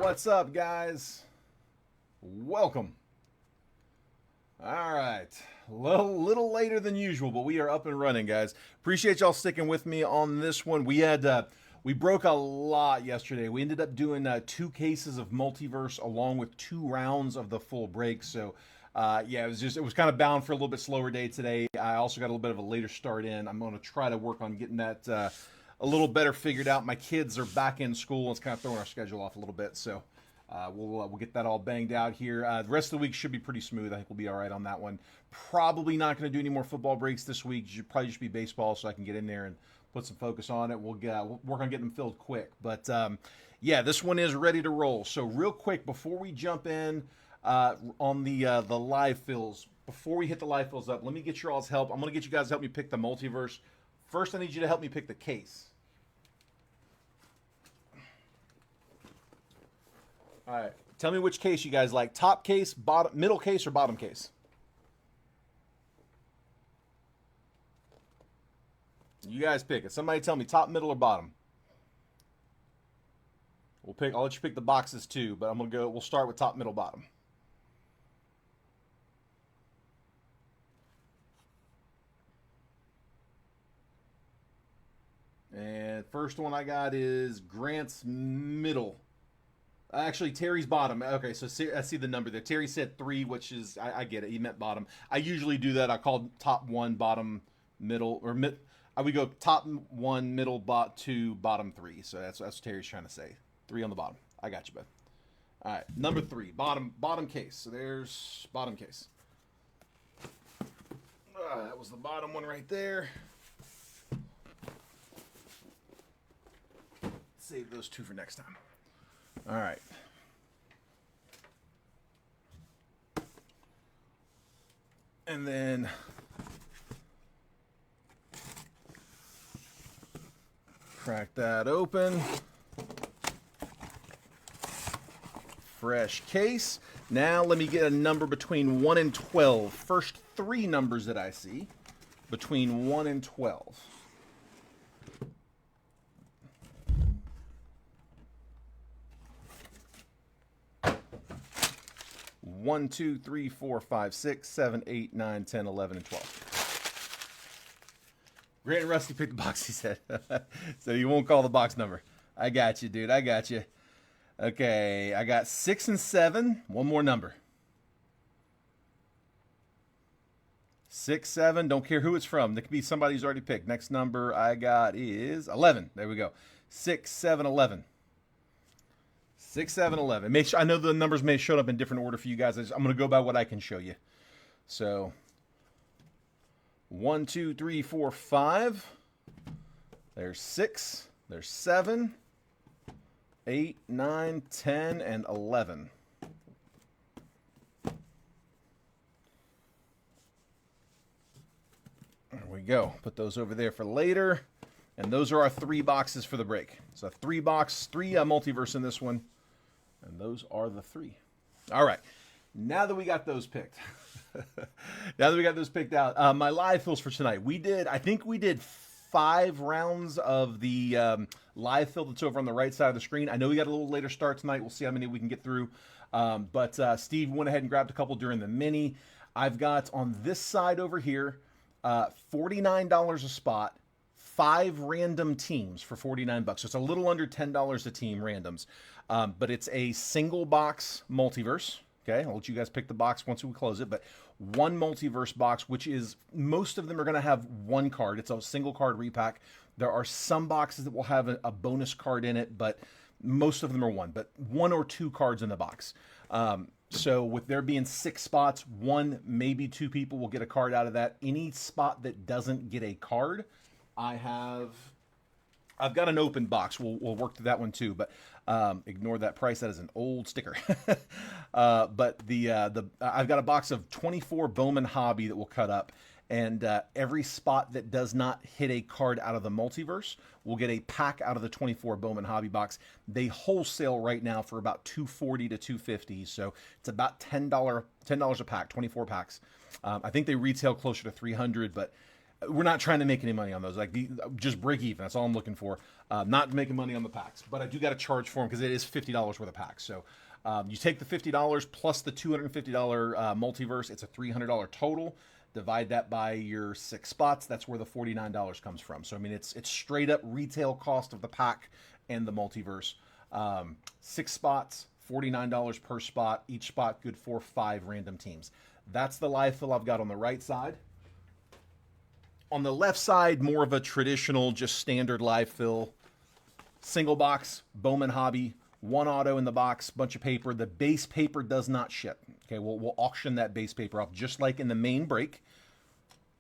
What's up, guys? Welcome. All right, a little later than usual, but we are up and running, guys. Appreciate y'all sticking with me on this one. We broke a lot yesterday. We ended up doing 2 cases of multiverse along with 2 rounds of the full break. So yeah, it was kind of bound for a little bit slower day today. I also got a little bit of a later start in. I'm going to try to work on getting that a little better figured out. My kids are back in school, and it's kind of throwing our schedule off a little bit. So we'll get that all banged out here. The rest of the week should be pretty smooth. I think we'll be all right on that one. Probably not going to do any more football breaks this week. Should probably just be baseball, so I can get in there and put some focus on it. We'll work on getting them filled quick. But yeah, this one is ready to roll. So real quick, before we jump in on the live fills, before we hit the live fills up, let me get your all's help. I'm going to get you guys to help me pick the multiverse. First, I need you to help me pick the case. All right, tell me which case you guys like. Top case, bottom, middle case, or bottom case? You guys pick it. Somebody tell me top, middle, or bottom. I'll let you pick the boxes too, but we'll start with top, middle, bottom. And first one I got is Grant's middle. Actually, Terry's bottom. Okay, so I see the number there. Terry said 3, which is, I get it. He meant bottom. I usually do that. I call top 1, bottom, middle, or mid. We go top 1, middle, 2, bottom 3. So that's what Terry's trying to say. 3 on the bottom. I got you, bud. All right, number 3, bottom case. So there's bottom case. That was the bottom one right there. Save those 2 for next time. All right. And then crack that open. Fresh case. Now let me get a number between 1 and 12. First 3 numbers that I see between 1 and 12. 1, 2, 3, 4, 5, 6, 7, 8, 9, 10, 11, and 12. Grant and Rusty picked the box, he said. So you won't call the box number. I got you, dude. I got you. Okay, I got 6 and 7. One more number. 6, 7. Don't care who it's from. It could be somebody who's already picked. Next number I got is 11. There we go. 6, 7, 11. 6, 7, 11. I know the numbers may have showed up in different order for you guys. I'm going to go by what I can show you. So 1, 2, 3, 4, 5. There's 6. There's 7, 8, 9, 10, and 11. There we go. Put those over there for later. And those are our 3 boxes for the break. So 3 multiverse in this one. And those are the 3. All right. Now that we got those picked. Out, my live fills for tonight. I think we did 5 rounds of the live fill that's over on the right side of the screen. I know we got a little later start tonight. We'll see how many we can get through. But Steve went ahead and grabbed a couple during the mini. I've got on this side over here, $49 a spot. 5 random teams for $49. So it's a little under $10 a team randoms. But it's a single box multiverse. Okay, I'll let you guys pick the box once we close it. But 1 multiverse box, which is, most of them are going to have 1 card. It's a single card repack. There are some boxes that will have a bonus card in it, but most of them are 1. But 1 or 2 cards in the box. So with there being 6 spots, 1, maybe 2 people will get a card out of that. Any spot that doesn't get a card, I've got an open box. We'll work through that one too, but ignore that price. That is an old sticker. But I've got a box of 24 Bowman Hobby that we'll cut up, and every spot that does not hit a card out of the multiverse will get a pack out of the 24 Bowman Hobby box. They wholesale right now for about $240 to $250, so it's about $10 a pack, 24 packs. I think they retail closer to $300, but we're not trying to make any money on those. Like just break even. That's all I'm looking for. Not making money on the packs, but I do got to charge for them because it is $50 worth of packs. So you take the $50 plus the $250 multiverse. It's a $300 total. Divide that by your 6 spots. That's where the $49 comes from. So I mean, it's straight up retail cost of the pack and the multiverse. 6 spots, $49 per spot. Each spot good for 5 random teams. That's the live fill I've got on the right side. On the left side, more of a traditional, just standard live fill. Single box, Bowman Hobby, 1 auto in the box, bunch of paper. The base paper does not ship. Okay, we'll auction that base paper off, just like in the main break.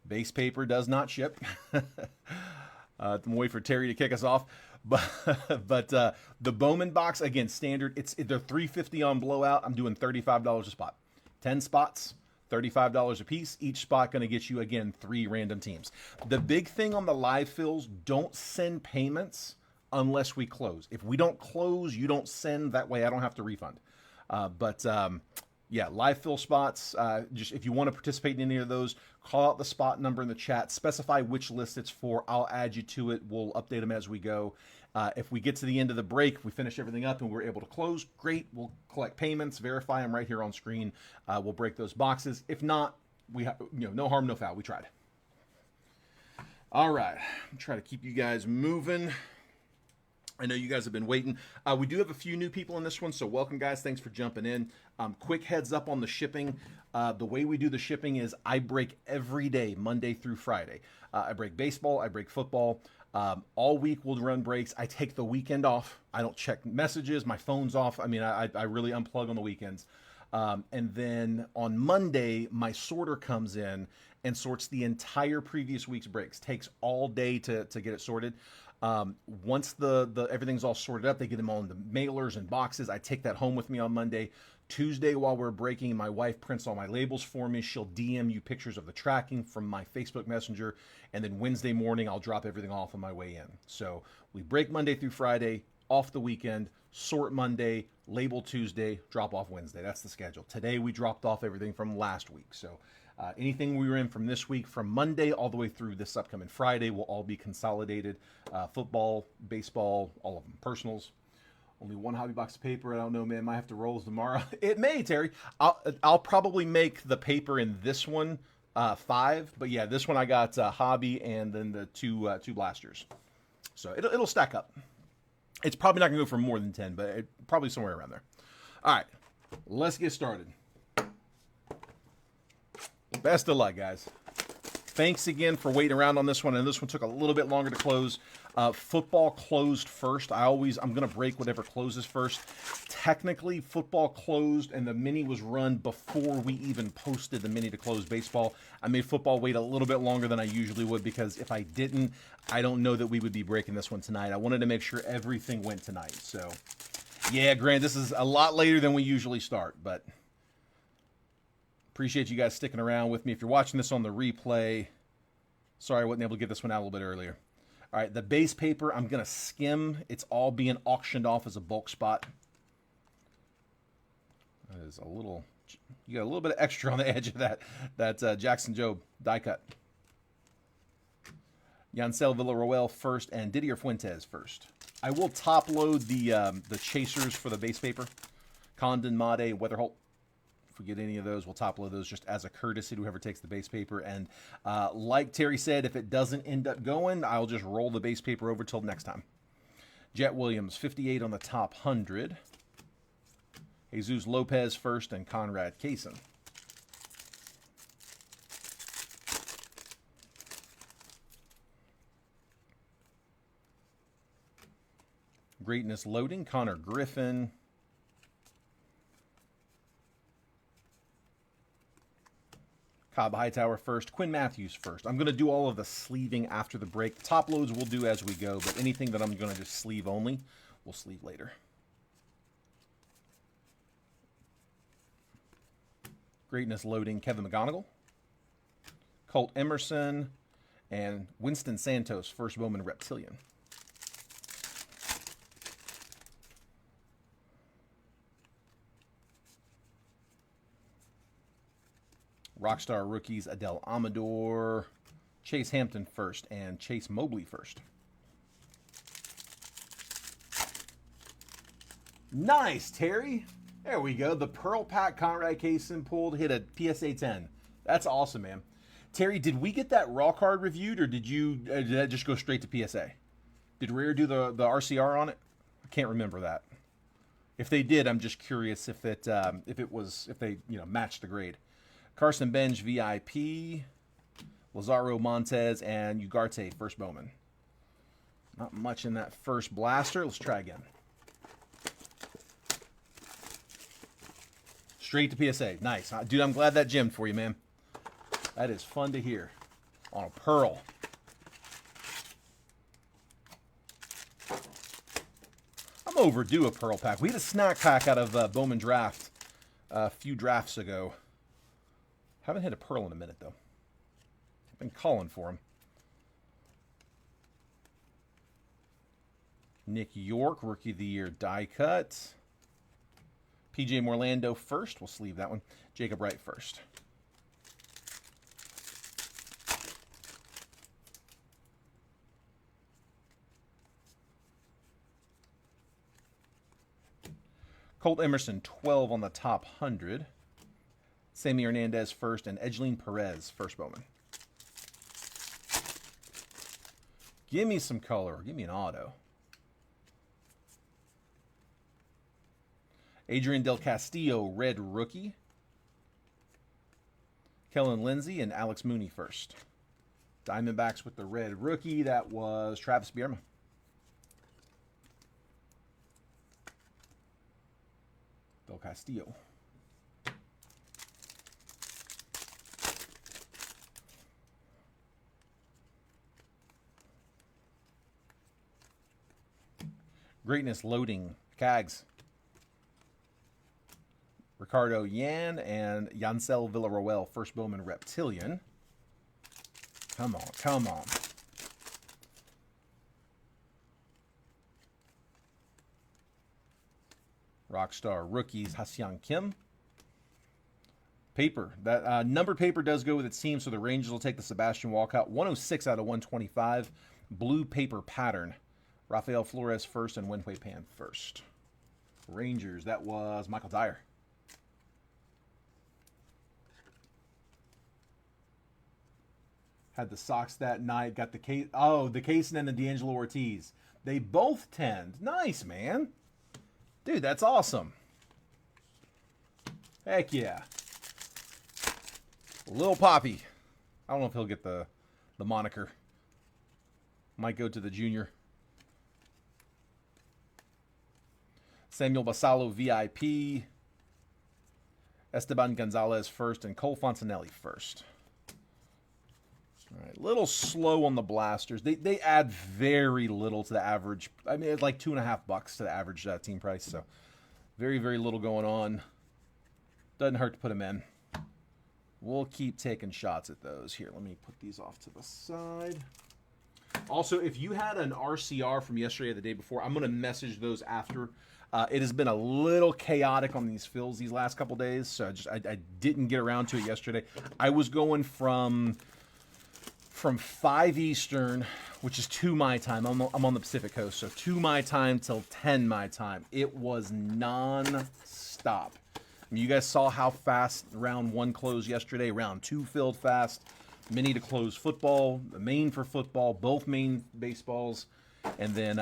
Base paper does not ship. I'm waiting for Terry to kick us off. But the Bowman box, again, standard. They're $350 on blowout. I'm doing $35 a spot. 10 spots. $35 a piece. Each spot going to get you, again, 3 random teams. The big thing on the live fills, don't send payments unless we close. If we don't close, you don't send. That way I don't have to refund. Yeah, live fill spots. Just if you want to participate in any of those, call out the spot number in the chat. Specify which list it's for. I'll add you to it. We'll update them as we go. If we get to the end of the break, we finish everything up and we're able to close, great. We'll collect payments, verify them right here on screen. We'll break those boxes. If not, we have no harm, no foul. We tried. All right, I'm trying to keep you guys moving. I know you guys have been waiting. We do have a few new people in this one, so welcome, guys. Thanks for jumping in. Quick heads up on the shipping. The way we do the shipping is I break every day, Monday through Friday. I break baseball. I break football. All week we'll run breaks. I take the weekend off. I don't check messages. My phone's off. I mean, I really unplug on the weekends. And then on Monday, my sorter comes in and sorts the entire previous week's breaks. Takes all day to get it sorted. Once the everything's all sorted up, they get them all into mailers and boxes. I take that home with me on Monday. Tuesday, while we're breaking, my wife prints all my labels for me. She'll DM you pictures of the tracking from my Facebook Messenger. And then Wednesday morning, I'll drop everything off on my way in. So we break Monday through Friday, off the weekend, sort Monday, label Tuesday, drop off Wednesday. That's the schedule. Today, we dropped off everything from last week. So anything we were in from this week, from Monday all the way through this upcoming Friday, will all be consolidated. Football, baseball, all of them. Personals. Only 1 hobby box of paper. I don't know, man. Might have to rolls tomorrow. It may, Terry. I'll probably make the paper in this one 5. But yeah, this one I got hobby and then the two blasters. So it'll stack up. It's probably not going to go for more than 10, but probably somewhere around there. All right, let's get started. Best of luck, guys. Thanks again for waiting around on this one, and this one took a little bit longer to close. Football closed first. I'm going to break whatever closes first. Technically, football closed, and the mini was run before we even posted the mini to close baseball. I made football wait a little bit longer than I usually would because if I didn't, I don't know that we would be breaking this one tonight. I wanted to make sure everything went tonight. So, yeah, Grant, this is a lot later than we usually start, but appreciate you guys sticking around with me. If you're watching this on the replay, sorry I wasn't able to get this one out a little bit earlier. All right, the base paper, I'm going to skim. It's all being auctioned off as a bulk spot. That is you got a little bit of extra on the edge of that Jackson Jobe die cut. Yancel Villarroel first and Didier Fuentes first. I will top load the chasers for the base paper. Condon, Made, Weatherholt. If we get any of those, we'll top load those just as a courtesy to whoever takes the base paper. And like Terry said, if it doesn't end up going, I'll just roll the base paper over till next time. Jet Williams, 58 on the top 100. Jesus Lopez first and Conrad Kaysen. Greatness loading, Connor Griffin. Cobb Hightower first, Quinn Matthews first. I'm going to do all of the sleeving after the break. The top loads we'll do as we go, but anything that I'm going to just sleeve only, we'll sleeve later. Greatness loading, Kevin McGonigal. Colt Emerson and Winston Santos, first Bowman Reptilian. Rockstar rookies, Adele Amador, Chase Hampton first, and Chase Mobley first. Nice, Terry. There we go. The Pearl Pack Conrad Kaysen pulled, hit a PSA 10. That's awesome, man. Terry, did we get that raw card reviewed, or did that just go straight to PSA? Did Rare do the RCR on it? I can't remember that. If they did, I'm just curious if they matched the grade. Carson Bench VIP, Lazaro Montez, and Ugarte first Bowman. Not much in that first blaster. Let's try again. Straight to PSA. Nice. Dude, I'm glad that gemmed for you, man. That is fun to hear. On a Pearl. I'm overdue a Pearl pack. We had a snack pack out of Bowman Draft a few drafts ago. Haven't hit a Pearl in a minute, though. I've been calling for him. Nick York, Rookie of the Year die cut. PJ Morlando first. We'll sleeve that one. Jacob Wright first. Colt Emerson, 12 on the top 100. Sammy Hernandez first, and Edgeline Perez first Bowman. Give me some color. Give me an auto. Adrian Del Castillo, red rookie. Kellen Lindsey and Alex Mooney first. Diamondbacks with the red rookie. That was Travis Bierma. Del Castillo. Greatness loading. Cags. Ricardo Yan and Yancel Villaroel, first Bowman Reptilian. Come on, come on. Rockstar rookies, Ha-Seong Kim. Paper. That number paper does go with its team, so the Rangers will take the Sebastian Walcott. 106 out of 125. Blue paper pattern. Rafael Flores first and Wenhui Pan first. Rangers, that was Michael Dyer. Had the Sox that night. Got the case. Oh, the Kaysen and the D'Angelo Ortiz. They both 10'd. Nice, man. Dude, that's awesome. Heck yeah. Lil Poppy. I don't know if he'll get the moniker. Might go to the junior. Samuel Basallo VIP. Esteban Gonzalez first and Cole Fontanelli first. All right, little slow on the blasters. They add very little to the average. I mean, it's like $2.50 to the average team price. So very, very little going on. Doesn't hurt to put them in. We'll keep taking shots at those. Here, let me put these off to the side. Also, if you had an RCR from yesterday or the day before, I'm going to message those after. It has been a little chaotic on these fills these last couple days, so I didn't get around to it yesterday. I was going from 5 Eastern, which is 2 my time. I'm on the Pacific Coast, so 2 my time till 10 my time. It was non-stop. I mean, you guys saw how fast round 1 closed yesterday. Round 2 filled fast. Mini to close football, the main for football, both main baseballs, and then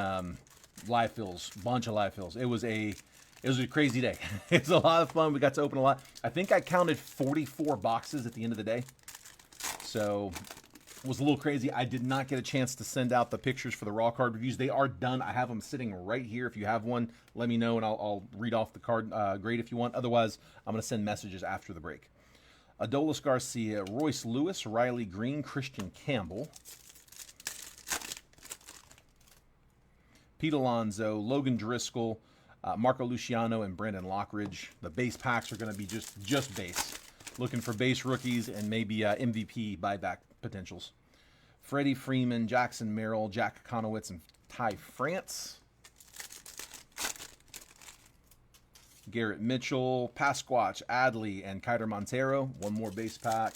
live fills, bunch of live fills. It was a crazy day. It's a lot of fun. We got to open a lot. I think I counted 44 boxes at the end of the day. So it was a little crazy. I did not get a chance to send out the pictures for the raw card reviews. They are done. I have them sitting right here. If you have one, let me know, and I'll read off the card grade if you want. Otherwise, I'm going to send messages after the break. Adolis Garcia, Royce Lewis, Riley Green, Christian Campbell. Pete Alonso, Logan Driscoll, Marco Luciano, and Brandon Lockridge. The base packs are going to be just base. Looking for base rookies and maybe MVP buyback potentials. Freddie Freeman, Jackson Merrill, Jack Conowitz, and Ty France. Garrett Mitchell, Pasquatch, Adley, and Kiter Montero. One more base pack.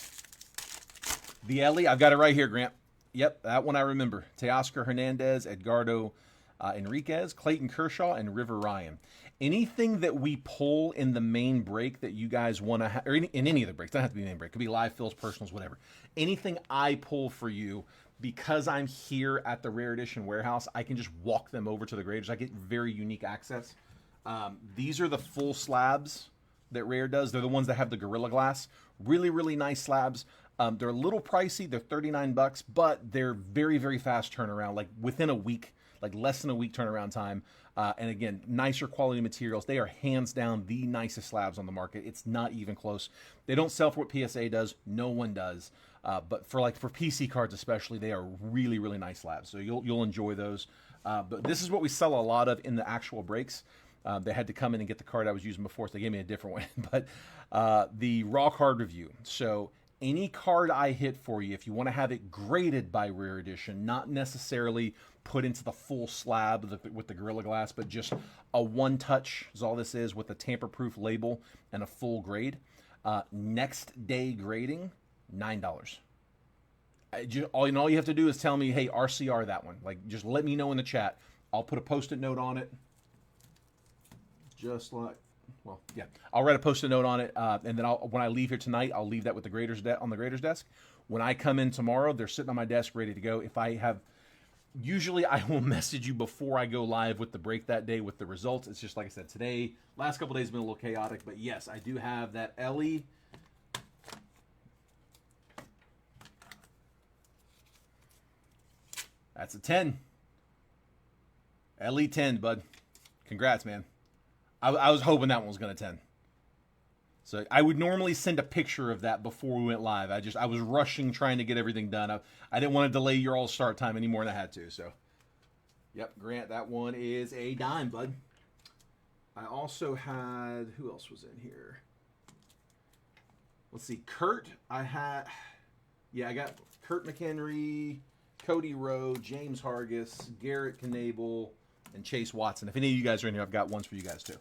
The Ellie, I've got it right here, Grant. Yep, that one I remember. Teoscar Hernandez, Edgardo Enriquez, Clayton Kershaw, and River Ryan. Anything that we pull in the main break that you guys want to or in any of the breaks, doesn't have to be main break, it could be live fills, personals, whatever. Anything I pull for you, because I'm here at the Rare Edition warehouse, I can just walk them over to the graders. I get very unique access. These are the full slabs that Rare does. They're the ones that have the Gorilla Glass. Really, really nice slabs. They're a little pricey. They're $39, but they're very, very fast turnaround, like within a week, like less than a week turnaround time. And again, nicer quality materials. They are hands down the nicest slabs on the market. It's not even close. They don't sell for what PSA does. No one does. But for PC cards especially, they are really, really nice slabs. So you'll enjoy those. But this is what we sell a lot of in the actual breaks. They had to come in and get the card I was using before, so they gave me a different one. But the raw card review. So any card I hit for you, if you want to have it graded by Rare Edition, not necessarily put into the full slab with the Gorilla Glass, but just a one-touch is all this is with a tamper-proof label and a full grade. Next day grading, $9. All you have to do is tell me, hey, RCR that one. Like, just let me know in the chat. I'll put a Post-it note on it. Just like, well, yeah. I'll write a Post-it note on it, and then when I leave here tonight, I'll leave that with the graders on the graders desk. When I come in tomorrow, they're sitting on my desk ready to go. If I have, usually I will message you before I go live with the break that day with the results. It's just like I said, today, last couple days have been a little chaotic, but yes, I do have that Ellie. That's a 10. Ellie 10, bud. Congrats, man. I was hoping that one was going to 10. So I would normally send a picture of that before we went live. I was rushing trying to get everything done. I didn't want to delay your all start time any more than I had to. So, yep, Grant, that one is a dime, bud. I also had, who else was in here? Let's see, Kurt. I got Kurt McHenry, Cody Rowe, James Hargis, Garrett Knable, and Chase Watson. If any of you guys are in here, I've got ones for you guys too.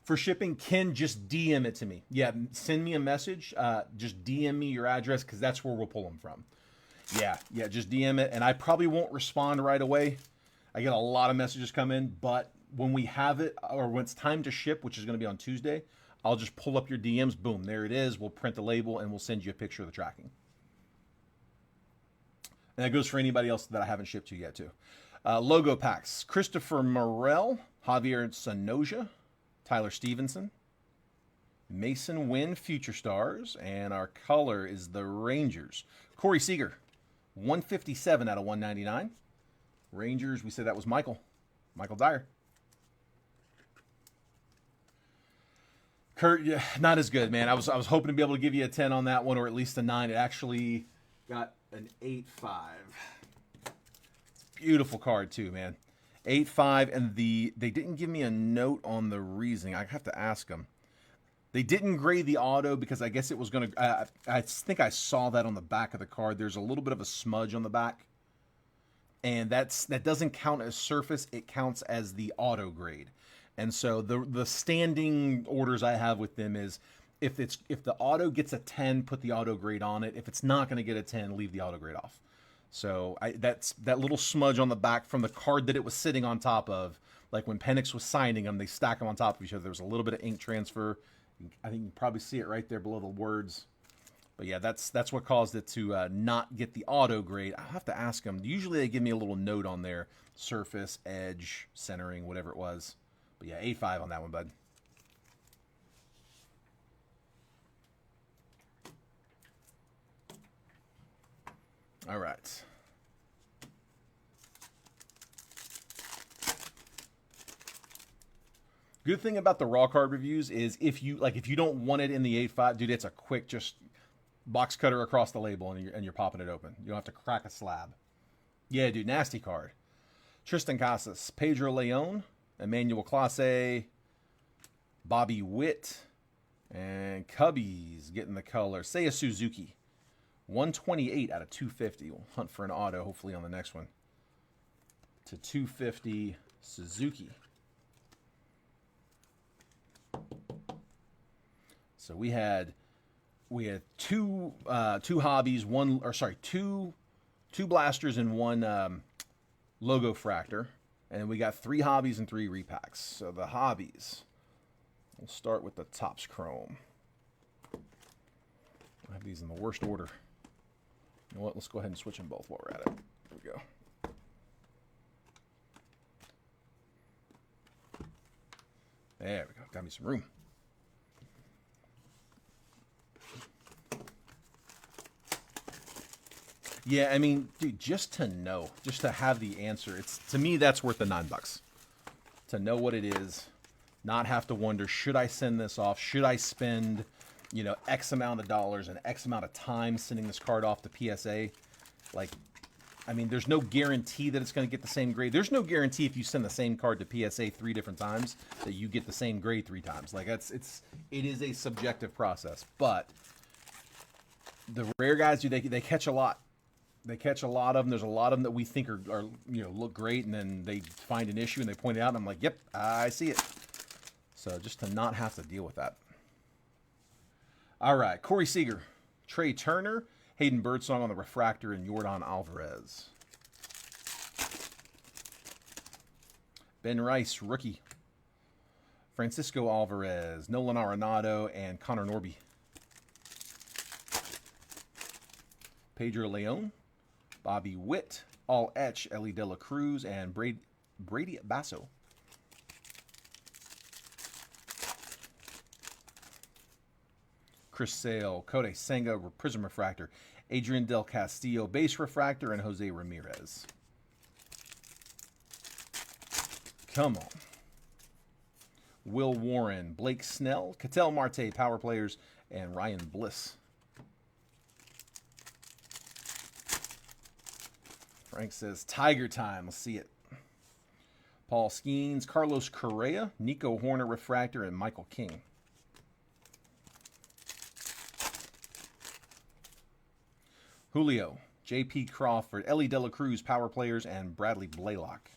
For shipping, Ken, just DM it to me. Yeah, send me a message. Just DM me your address because that's where we'll pull them from. Yeah, just DM it. And I probably won't respond right away. I get a lot of messages come in, but when we have it, or when it's time to ship, which is going to be on Tuesday, I'll just pull up your DMs. Boom, there it is. We'll print the label, and we'll send you a picture of the tracking. And that goes for anybody else that I haven't shipped to yet, too. Logo packs. Christopher Morel, Javier Sanoja, Tyler Stevenson, Mason Wynn, Future Stars, and our color is the Rangers. Corey Seager, 157 out of 199. Rangers, we said that was Michael Dyer. Kurt, yeah, not as good, man. I was hoping to be able to give you a 10 on that one, or at least a 9. It actually got an 8.5. Beautiful card too, man. 8.5, and they didn't give me a note on the reasoning. I have to ask them. They didn't grade the auto because I guess it was going to... I think I saw that on the back of the card. There's a little bit of a smudge on the back. And that doesn't count as surface. It counts as the auto grade. And so the standing orders I have with them is if the auto gets a 10, put the auto grade on it. If it's not going to get a 10, leave the auto grade off. So that little smudge on the back from the card that it was sitting on top of, like when Penix was signing them, they stack them on top of each other. There was a little bit of ink transfer. I think you can probably see it right there below the words. But yeah, that's what caused it to not get the auto grade. I'll have to ask them. Usually they give me a little note on there, surface, edge, centering, whatever it was. But yeah, 8.5 on that one, bud. All right. Good thing about the raw card reviews is if you don't want it in the 8.5, dude, it's a quick just box cutter across the label and you're popping it open. You don't have to crack a slab. Yeah, dude, nasty card. Tristan Casas, Pedro Leon, Emmanuel Clase, Bobby Witt, and Cubbies getting the color. Seiya Suzuki. 128 out of 250. We'll hunt for an auto, hopefully, on the next one. To 250, Suzuki. So we had We had two hobbies, two blasters and one logo fractor, and we got 3 hobbies and 3 repacks. So the hobbies, we'll start with the Topps Chrome. I have these in the worst order. You know what? Let's go ahead and switch them both while we're at it. Here we go. There we go. Got me some room. Yeah, I mean, dude, just to know, just to have the answer, it's, to me, that's worth the $9. To know what it is, not have to wonder, should I send this off? Should I spend, you know, X amount of dollars and X amount of time sending this card off to PSA? Like, I mean, there's no guarantee that it's going to get the same grade. There's no guarantee if you send the same card to PSA 3 different times that you get the same grade 3 times. Like, it is a subjective process. But the rare guys, dude, they catch a lot. They catch a lot of them. There's a lot of them that we think are you know, look great, and then they find an issue and they point it out, and I'm like, yep, I see it. So just to not have to deal with that. All right, Corey Seager, Trey Turner, Hayden Birdsong on the refractor, and Yordan Alvarez. Ben Rice, rookie. Francisco Alvarez, Nolan Arenado, and Connor Norby. Pedro Leon, Bobby Witt, All Etch, Ellie De La Cruz, and Brady Basso. Chris Sale, Kodai Senga, Prism Refractor, Adrian Del Castillo, Base Refractor, and Jose Ramirez. Come on. Will Warren, Blake Snell, Ketel Marte, Power Players, and Ryan Bliss. Frank says, Tiger time. Let's see it. Paul Skeens, Carlos Correa, Nico Horner Refractor, and Michael King. Julio, J.P. Crawford, Ellie De La Cruz, Power Players, and Bradley Blaylock.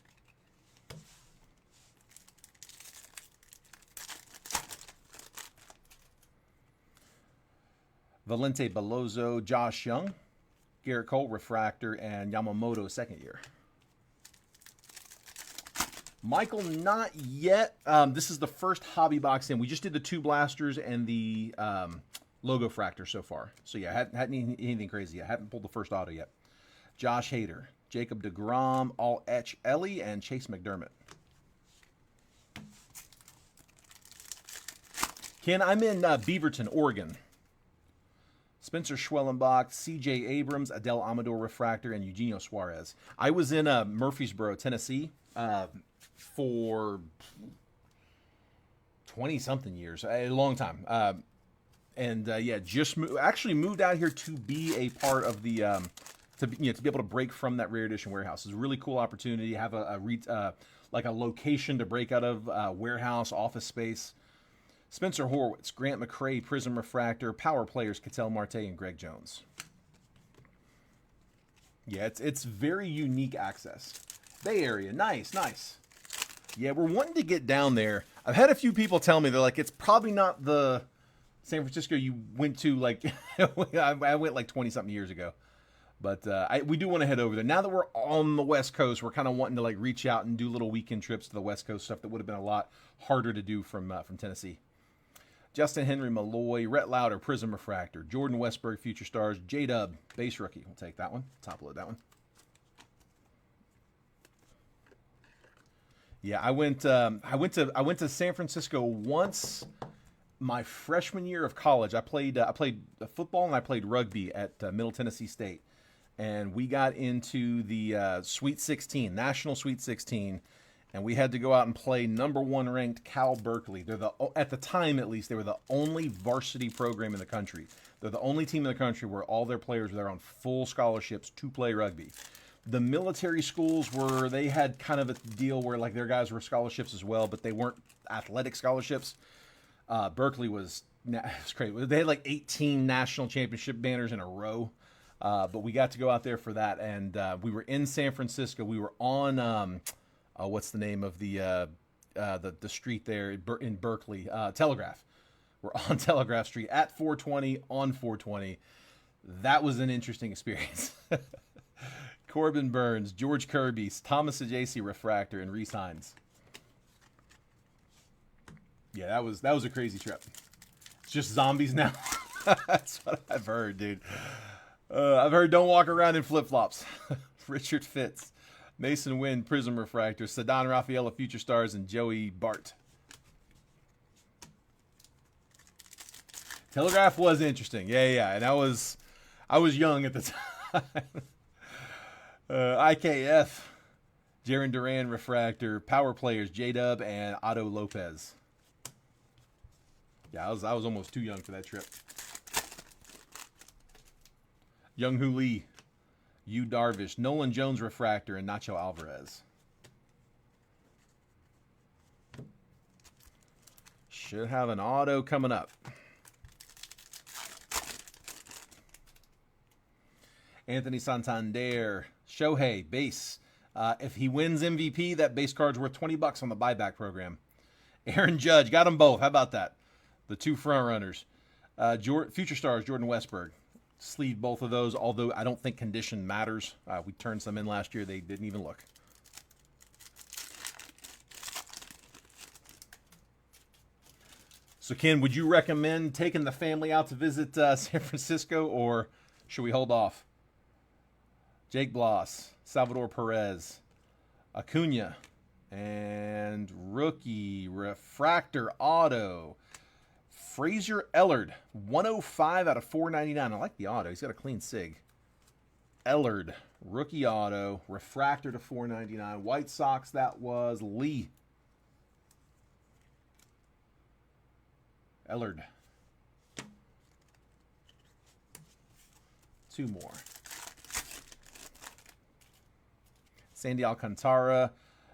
Valente Belozo, Josh Young, Garrett Cole, Refractor, and Yamamoto, second year. Michael, not yet. This is the first hobby box in. We just did the 2 blasters and the logo fractor so far. So yeah, hadn't anything crazy yet. Haven't pulled the first auto yet. Josh Hader, Jacob deGrom, All Etch Ellie, and Chase McDermott. Ken, I'm in Beaverton, Oregon. Spencer Schwellenbach, C.J. Abrams, Adele Amador Refractor, and Eugenio Suarez. I was in Murfreesboro, Tennessee for 20-something years, a long time. Yeah, just actually moved out here to be a part of the, to be able to break from that rare edition warehouse. It's a really cool opportunity. Have like a location to break out of, warehouse, office space. Spencer Horwitz, Grant McCrae, Prism Refractor, Power Players, Ketel Marte, and Greg Jones. Yeah, it's very unique access. Bay Area, nice. Yeah, we're wanting to get down there. I've had a few people tell me, they're like, it's probably not the San Francisco you went to, like, I went like 20-something years ago. But we do want to head over there. Now that we're on the West Coast, we're kind of wanting to like reach out and do little weekend trips to the West Coast, stuff that would have been a lot harder to do from Tennessee. Justin Henry, Malloy, Rhett Lauder, Prism Refractor, Jordan Westberg, Future Stars, J-Dub, Base Rookie. We'll take that one. Top load that one. Yeah, I went to San Francisco once my freshman year of college. I played football and I played rugby at Middle Tennessee State, and we got into the Sweet 16, National Sweet 16. And we had to go out and play #1 ranked Cal Berkeley. They're at the time at least, they were the only varsity program in the country. They're the only team in the country where all their players were there on full scholarships to play rugby. The military schools they had kind of a deal where like their guys were scholarships as well, but they weren't athletic scholarships. Berkeley was crazy. They had like 18 national championship banners in a row. But we got to go out there for that, and we were in San Francisco. We were on what's the name of the street there in Berkeley? Telegraph. were on Telegraph Street at 420 on 420. That was an interesting experience. Corbin Burns, George Kirby, Thomas Ajacey refractor, and Reese Hines. Yeah, that was a crazy trip. It's just zombies now. That's what I've heard, dude. I've heard don't walk around in flip-flops. Richard Fitz, Mason Wynn, Prism Refractor, Sadan Rafaela, Future Stars, and Joey Bart. Telegraph was interesting. Yeah. And I was young at the time. IKF, Jaron Duran Refractor, Power Players, J-Dub, and Otto Lopez. Yeah, I was almost too young for that trip. Young Hoo Lee, Yu Darvish, Nolan Jones Refractor, and Nacho Alvarez. Should have an auto coming up. Anthony Santander, Shohei, base. If he wins MVP, that base card's worth $20 on the buyback program. Aaron Judge, got them both. How about that? The two front runners. Future Stars, Jordan Westberg. Sleeved both of those, although I don't think condition matters. We turned some in last year. They didn't even look. So, Ken, would you recommend taking the family out to visit San Francisco, or should we hold off? Jake Bloss, Salvador Perez, Acuna, and rookie refractor auto, Fraser Ellard, 105 out of 499. I like the auto. He's got a clean sig. Ellard, rookie auto, refractor to 499. White Sox, that was Lee. Ellard. Two more. Sandy Alcantara.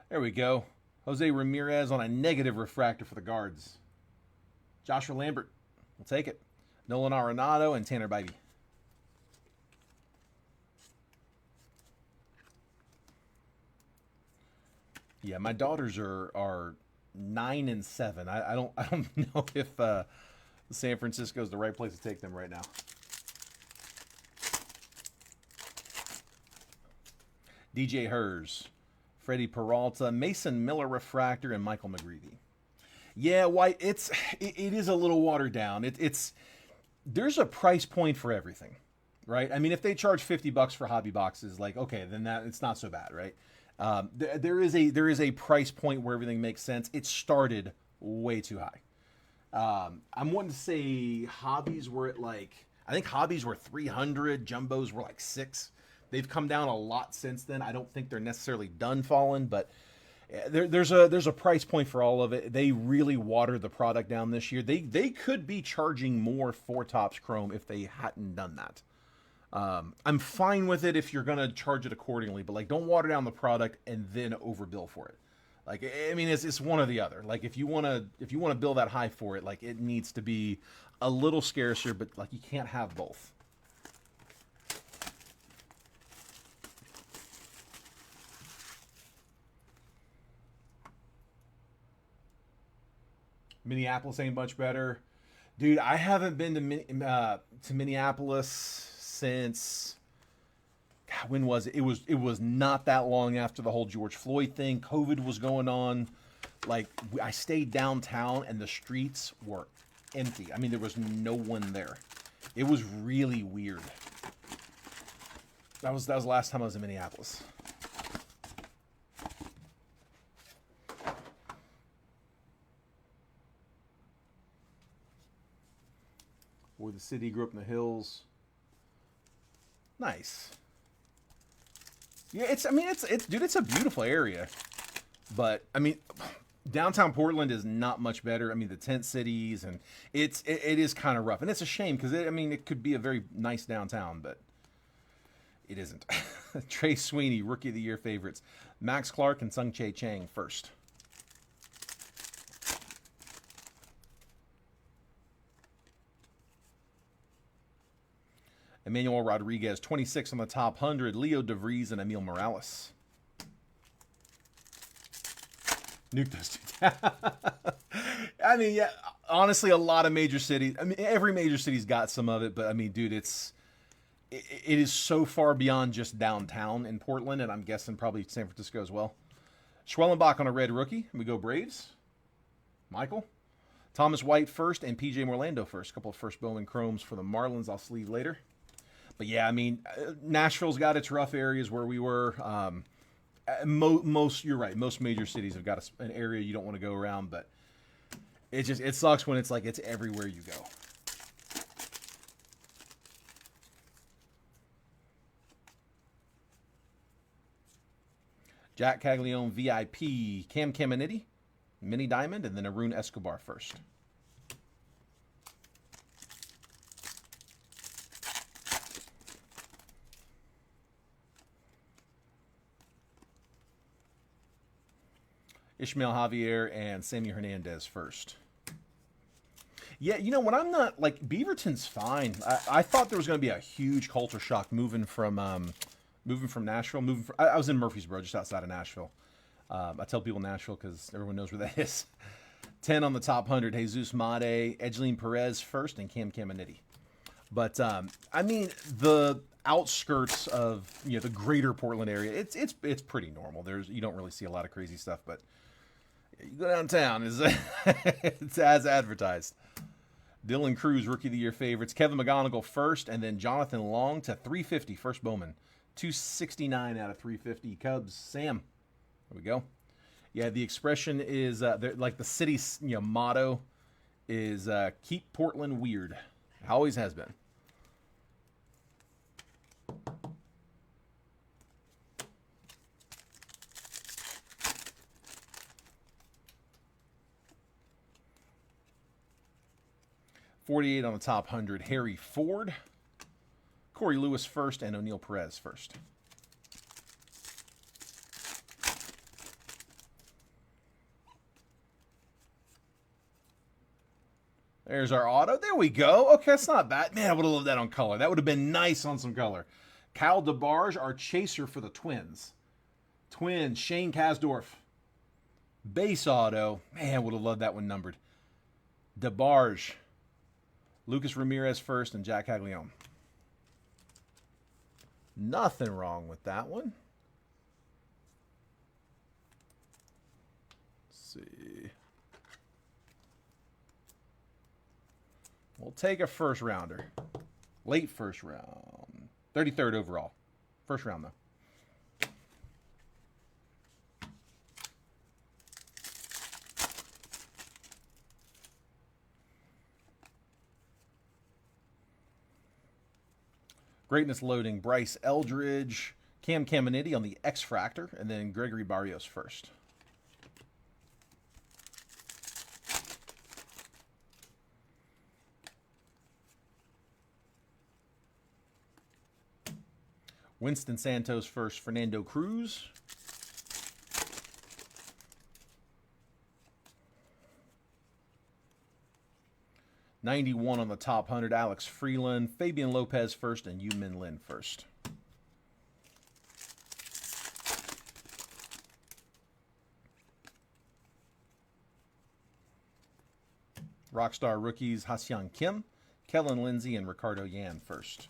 There we go. Jose Ramirez on a negative refractor for the Guards. Joshua Lambert. We'll take it. Nolan Arenado and Tanner Bybee. Yeah, my daughters are 9 and 7. I don't know if San Francisco is the right place to take them right now. DJ Hers, Freddie Peralta, Mason Miller refractor, and Michael McGreevy. Yeah, White, it is a little watered down. There's a price point for everything, right? I mean, if they charge $50 for hobby boxes, like, okay, then it's not so bad, right? There is a price point where everything makes sense. It started way too high. I'm wanting to say hobbies were at I think hobbies were 300, jumbos were like 6. They've come down a lot since then. I don't think they're necessarily done falling, but there's a price point for all of it. They really watered the product down this year. They could be charging more for Topps Chrome if they hadn't done that. I'm fine with it if you're gonna charge it accordingly, but don't water down the product and then overbill for it. I mean, it's one or the other. If you wanna bill that high for it, it needs to be a little scarcer, but you can't have both. Minneapolis ain't much better. Dude, I haven't been to Minneapolis since, God, when was it? It was not that long after the whole George Floyd thing. COVID was going on. I stayed downtown and the streets were empty. I mean, there was no one there. It was really weird. That was the last time I was in Minneapolis. Or the city, grew up in the hills. Nice. Yeah, it's dude, it's a beautiful area. But I mean, downtown Portland is not much better. I mean, the tent cities, and it is kind of rough. And it's a shame because it could be a very nice downtown, but it isn't. Trey Sweeney, Rookie of the Year favorites. Max Clark and Sung Chae Chang first. Emmanuel Rodriguez, 26 on the top 100. Leo DeVries and Emil Morales. Nuke those two. I mean, yeah, honestly, a lot of major cities. I mean, every major city's got some of it, but I mean, dude, it is so far beyond just downtown in Portland, and I'm guessing probably San Francisco as well. Schwellenbach on a red rookie. We go Braves. Michael. Thomas White first and PJ Morlando first. A couple of first Bowman Chromes for the Marlins. I'll sleeve later. But yeah, I mean, Nashville's got its rough areas where we were. Most, you're right. Most major cities have got an area you don't want to go around, but it sucks when it's like it's everywhere you go. Jack Caglione VIP, Cam Caminiti, Mini Diamond, and then Arun Escobar first. Ishmael Javier and Sammy Hernandez first. Yeah, you know, when I'm not, like, Beaverton's fine. I thought there was going to be a huge culture shock moving from Nashville. I was in Murfreesboro, just outside of Nashville. I tell people Nashville because everyone knows where that is. 10 on the top 100, Jesus Mate, Edgeline Perez first, and Cam Caminiti. But, I mean, the outskirts of, you know, the greater Portland area, it's pretty normal. You don't really see a lot of crazy stuff, but you go downtown, it's as advertised. Dylan Cruz, Rookie of the Year favorites. Kevin McGonigal first, and then Jonathan Long to 350, first Bowman. 269 out of 350. Cubs, Sam. There we go. Yeah, the expression is, like the city's motto is keep Portland weird. Always has been. .48 on the top 100, Harry Ford. Corey Lewis first and O'Neill Perez first. There's our auto. There we go. Okay, that's not bad. Man, I would have loved that on color. That would have been nice on some color. Kyle DeBarge, our chaser for the Twins. Twins, Shane Kasdorf. Base auto. Man, would have loved that one numbered. DeBarge. Lucas Ramirez first and Jack Caglione. Nothing wrong with that one. Let's see. We'll take a first rounder. Late first round. 33rd overall. First round, though. Greatness loading. Bryce Eldridge. Cam Caminiti on the X-Fractor. And then Gregory Barrios first. Winston Santos first. Fernando Cruz. .91 on the top 100, Alex Freeland. Fabian Lopez first and Yu Min Lin first. Rockstar rookies, Ha-Seong Kim, Kellen Lindsay, and Ricardo Yan first.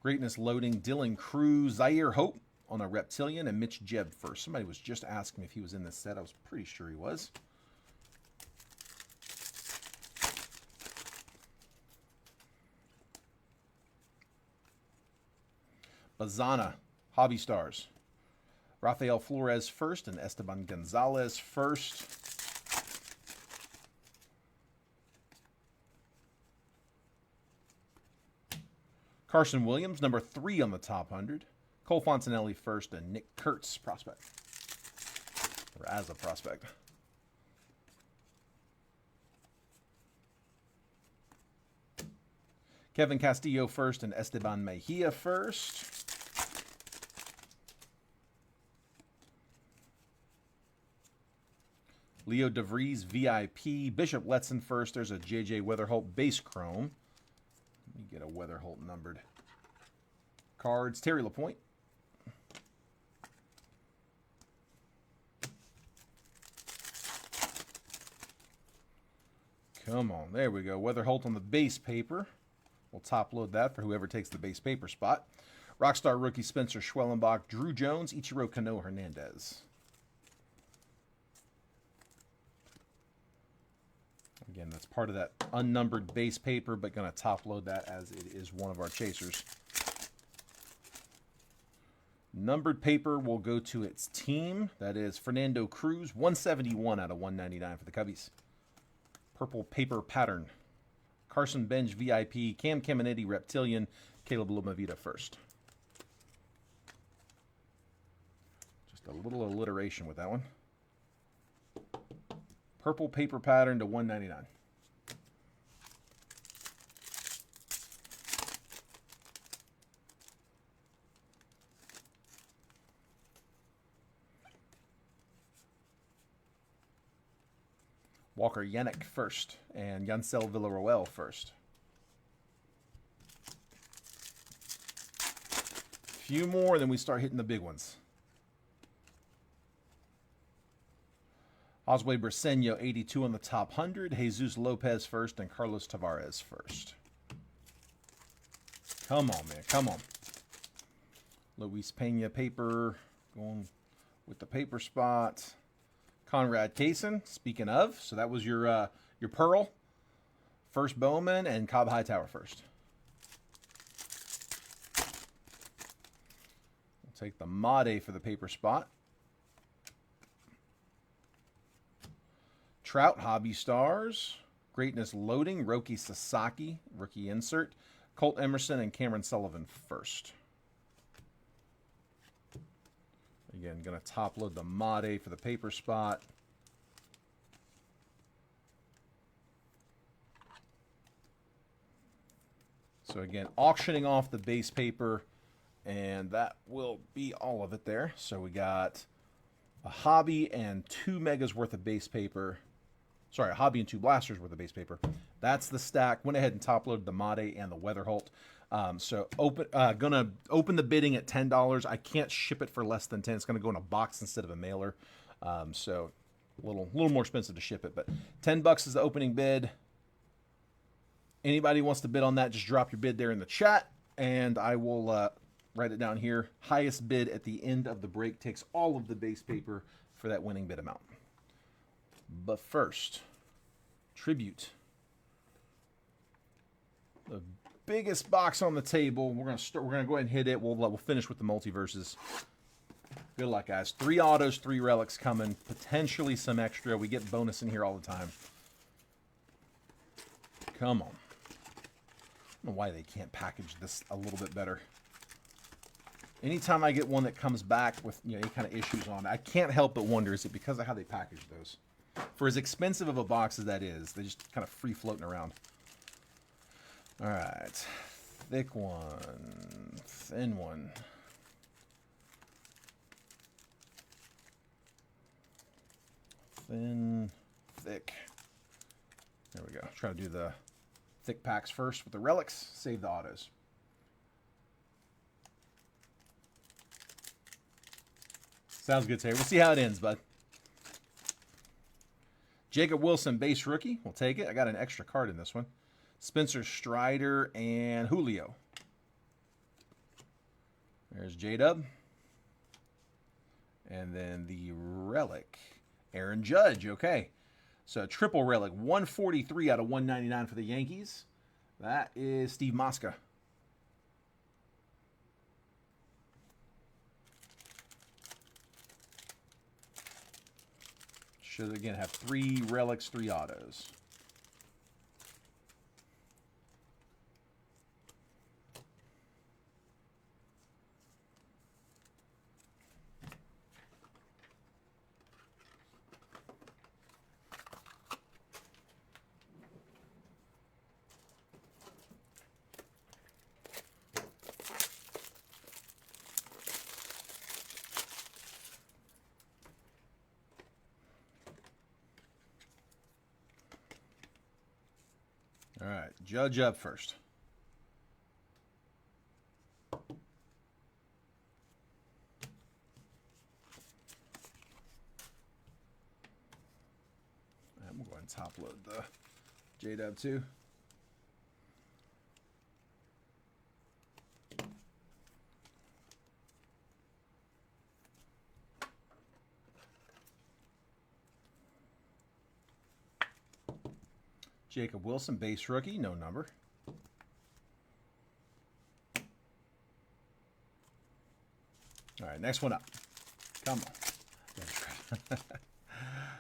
Greatness loading, Dylan Cruz, Zaire Hope on a Reptilian, and Mitch Jebb first. Somebody was just asking me if he was in this set. I was pretty sure he was. Bazana, Hobby Stars. Rafael Flores first and Esteban Gonzalez first. Carson Williams, number 3 on the top 100. Cole Fontanelli first and Nick Kurtz, prospect. Or as a prospect. Kevin Castillo first and Esteban Mejia first. Leo DeVries, VIP. Bishop Letson first. There's a J.J. Weatherholt base chrome. Let me get a Weatherholt numbered. Cards, Terry LaPointe. Come on. There we go. Weatherholt on the base paper. We'll top load that for whoever takes the base paper spot. Rockstar rookie Spencer Schwellenbach, Drew Jones, Ichiro Kano Hernandez. Again, that's part of that unnumbered base paper, but going to top load that as it is one of our chasers. Numbered paper will go to its team. That is Fernando Cruz, 171 out of 199 for the Cubbies. Purple paper pattern. Carson Bench VIP, Cam Caminiti Reptilian, Caleb Lumavita first. Just a little alliteration with that one. Purple paper pattern to 199. Walker Yannick first, and Yancel Villarroel first. Few more, then we start hitting the big ones. Osway Briseño, 82 on the top 100. Jesus Lopez first, and Carlos Tavares first. Come on, man. Come on. Luis Pena paper, going with the paper spot. Conrad Kaysen, speaking of, so that was your Pearl, first Bowman, and Cobb Hightower first. We'll take the Made for the paper spot. Trout, Hobby Stars, Greatness Loading, Roki Sasaki, rookie insert, Colt Emerson, and Cameron Sullivan first. Again, going to top load the Made for the paper spot. So again, auctioning off the base paper, and that will be all of it there. So we got a Hobby and 2 Megas worth of base paper. Sorry, a Hobby and 2 Blasters worth of base paper. That's the stack. Went ahead and top loaded the Made and the Weatherholt. So gonna open the bidding at $10. I can't ship it for less than 10. It's gonna go in a box instead of a mailer. So a little more expensive to ship it, but $10 is the opening bid. Anybody wants to bid on that, just drop your bid there in the chat, and I will write it down here. Highest bid at the end of the break takes all of the base paper for that winning bid amount. But first, tribute. The biggest box on the table. We're gonna go ahead and hit it. We'll finish with the multiverses. Good luck, guys. 3 autos, 3 relics coming. Potentially some extra. We get bonus in here all the time. Come on. I don't know why they can't package this a little bit better. Anytime I get one that comes back with any kind of issues on it, I can't help but wonder, is it because of how they package those? For as expensive of a box as that is, they just kind of free floating around. All right, thick one, thin one. Thin, thick. There we go. Try to do the thick packs first with the relics. Save the autos. Sounds good, Terry. We'll see how it ends, bud. Jacob Wilson, base rookie. We'll take it. I got an extra card in this one. Spencer Strider and Julio. There's J-Dub. And then the relic, Aaron Judge. Okay. So triple relic, 143 out of 199 for the Yankees. That is Steve Mosca. Should, again, have 3 relics, 3 autos. All right, Judge up first. And we'll go ahead and top load the J-Dub 2. Jacob Wilson, base rookie, no number. All right, next one up. Come on.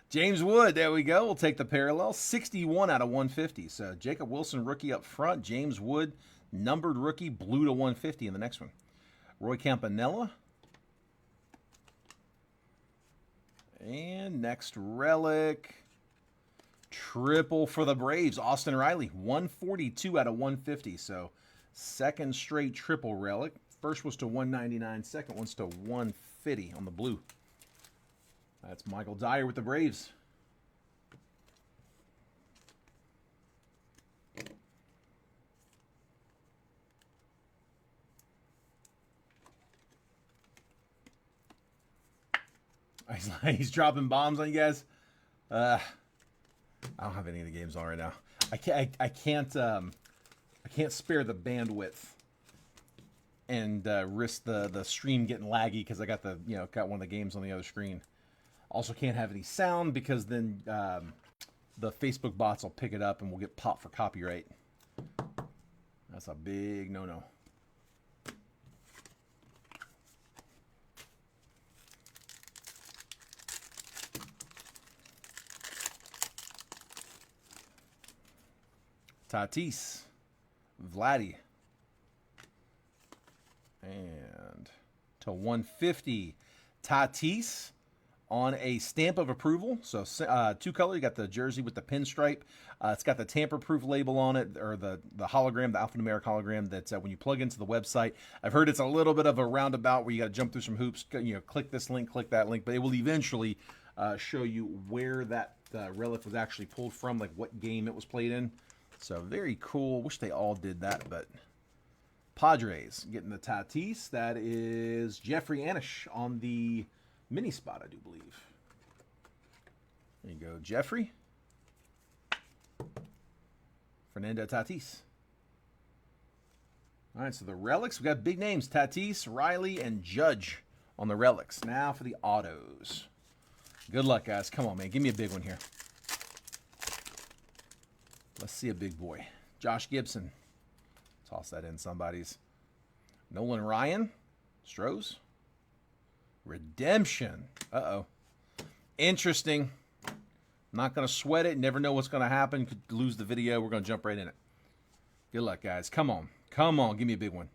James Wood, there we go. We'll take the parallel. 61 out of 150. So Jacob Wilson, rookie up front. James Wood, numbered rookie, blue to 150 in the next one. Roy Campanella. And next relic. Triple for the Braves. Austin Riley, 142 out of 150. So second straight triple relic. First was to 199. Second one's to 150 on the blue. That's Michael Dyer with the Braves. He's dropping bombs on you guys. I don't have any of the games on right now. I can't spare the bandwidth and risk the stream getting laggy because I got got one of the games on the other screen. Also can't have any sound because then the Facebook bots will pick it up and we'll get popped for copyright. That's a big no-no. Tatis, Vladdy, and to 150, Tatis on a stamp of approval. So two color, you got the jersey with the pinstripe. It's got the tamper-proof label on it, or the hologram, the alphanumeric hologram that when you plug into the website. I've heard it's a little bit of a roundabout where you got to jump through some hoops, click this link, click that link, but it will eventually show you where that relic was actually pulled from, like what game it was played in. So very cool. Wish they all did that, but Padres getting the Tatis. That is Jeffrey Anish on the mini spot, I do believe. There you go, Jeffrey. Fernando Tatis. All right, so the relics. We got big names: Tatis, Riley, and Judge on the relics. Now for the autos. Good luck, guys. Come on, man. Give me a big one here. Let's see a big boy. Josh Gibson. Toss that in somebody's. Nolan Ryan. Strohs. Redemption. Uh-oh. Interesting. Not going to sweat it. Never know what's going to happen. Could lose the video. We're going to jump right in it. Good luck, guys. Come on. Come on. Give me a big one.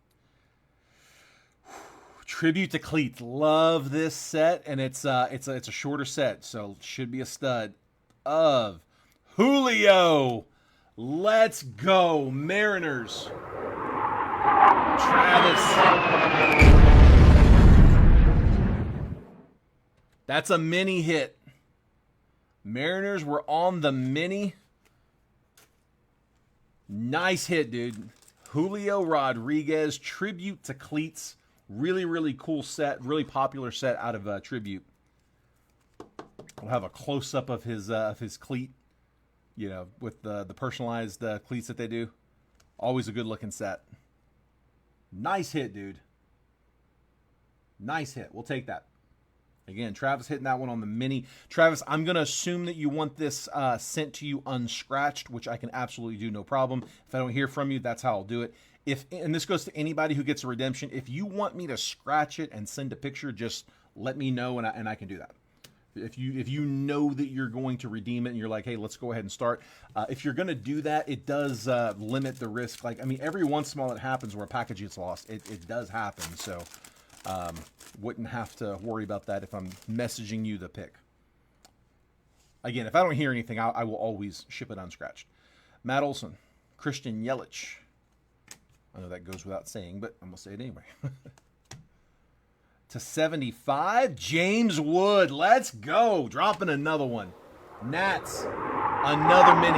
Tribute to Cleats. Love this set. And it's a shorter set. So should be a stud of Julio. Let's go, Mariners. Travis. That's a mini hit. Mariners were on the mini. Nice hit, dude. Julio Rodriguez, Tribute to Cleats. Really, really cool set. Really popular set out of Tribute. We'll have a close-up of his cleat. With the personalized cleats that they do. Always a good-looking set. Nice hit, dude. Nice hit. We'll take that. Again, Travis hitting that one on the mini. Travis, I'm going to assume that you want this sent to you unscratched, which I can absolutely do, no problem. If I don't hear from you, that's how I'll do it. And this goes to anybody who gets a redemption. If you want me to scratch it and send a picture, just let me know, and I can do that. If you know that you're going to redeem it and you're like, hey, let's go ahead and start. If you're going to do that, it does limit the risk. Every once in a while it happens where a package gets lost. It does happen. So wouldn't have to worry about that if I'm messaging you the pick. Again, if I don't hear anything, I will always ship it unscratched. Matt Olson, Christian Yelich. I know that goes without saying, but I'm going to say it anyway. To 75, James Wood. Let's go. Dropping another one. Nats, another mini.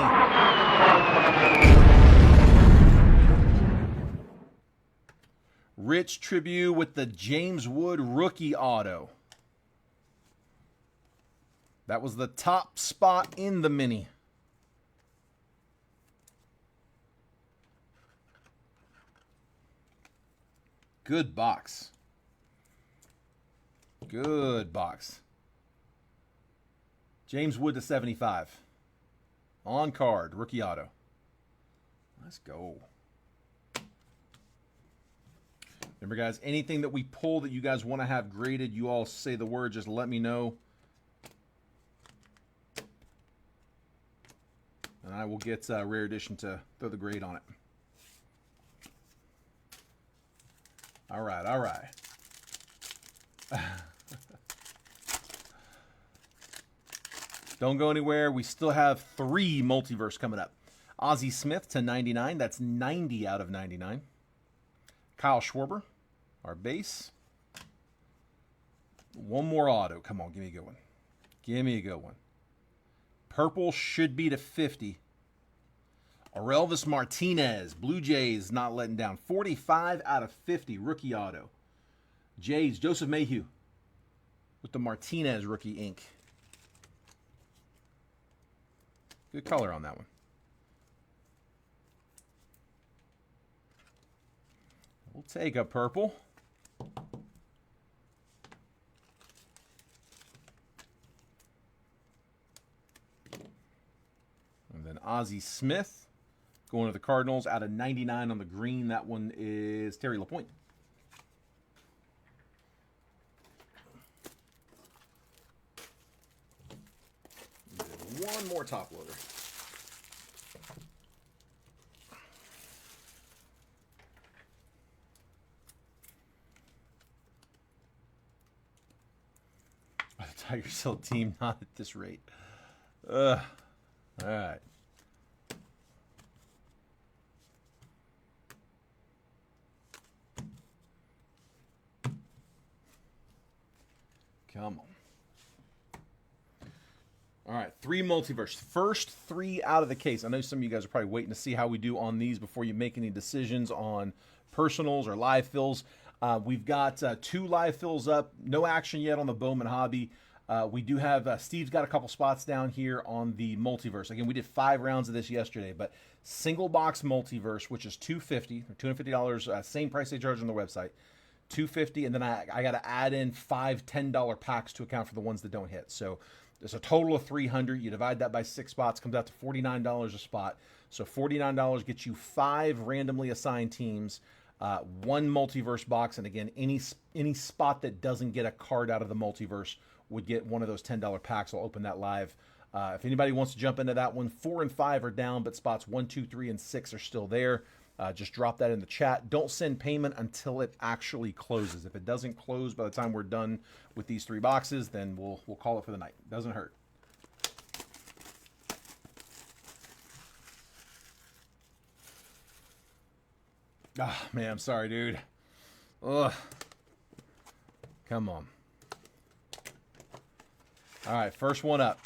Rich Tribute with the James Wood rookie auto. That was the top spot in the mini. Good box. Good box. James Wood to 75. On card, rookie auto. Let's go. Remember, guys, anything that we pull that you guys want to have graded, you all say the word, just let me know. And I will get Rare Edition to throw the grade on it. All right, all right. Don't go anywhere. We still have 3 multiverse coming up. Ozzie Smith to 99. That's 90 out of 99. Kyle Schwarber, our base. One more auto. Come on, give me a good one. Give me a good one. Purple should be to 50. Orelvis Martinez, Blue Jays not letting down. 45 out of 50, rookie auto. Jays, Joseph Mayhew with the Martinez rookie ink. Good color on that one. We'll take a purple. And then Ozzie Smith going to the Cardinals out of 99 on the green. That one is Terry LaPointe. One more top loader. The Tigers still team, not at this rate. All right. Come on. All right, 3 multiverse. First 3 out of the case. I know some of you guys are probably waiting to see how we do on these before you make any decisions on personals or live fills. We've got 2 live fills up. No action yet on the Bowman Hobby. We do have, Steve's got a couple spots down here on the multiverse. Again, we did 5 rounds of this yesterday, but single box multiverse, which is $250, or $250, same price they charge on the website. $250, and then I got to add in 5 $10 packs to account for the ones that don't hit. So there's a total of 300. You divide that by 6 spots, comes out to $49 a spot. So $49 gets you 5 randomly assigned teams, 1 multiverse box, and again, any spot that doesn't get a card out of the multiverse would get one of those $10 packs. I'll open that live. If anybody wants to jump into that one, 4 and 5 are down, but spots 1, 2, 3, and 6 are still there. Just drop that in the chat. Don't send payment until it actually closes. If it doesn't close by the time we're done with these 3 boxes, then we'll call it for the night. Doesn't hurt. Ah, man, I'm sorry, dude. Ugh. Come on. All right, first one up.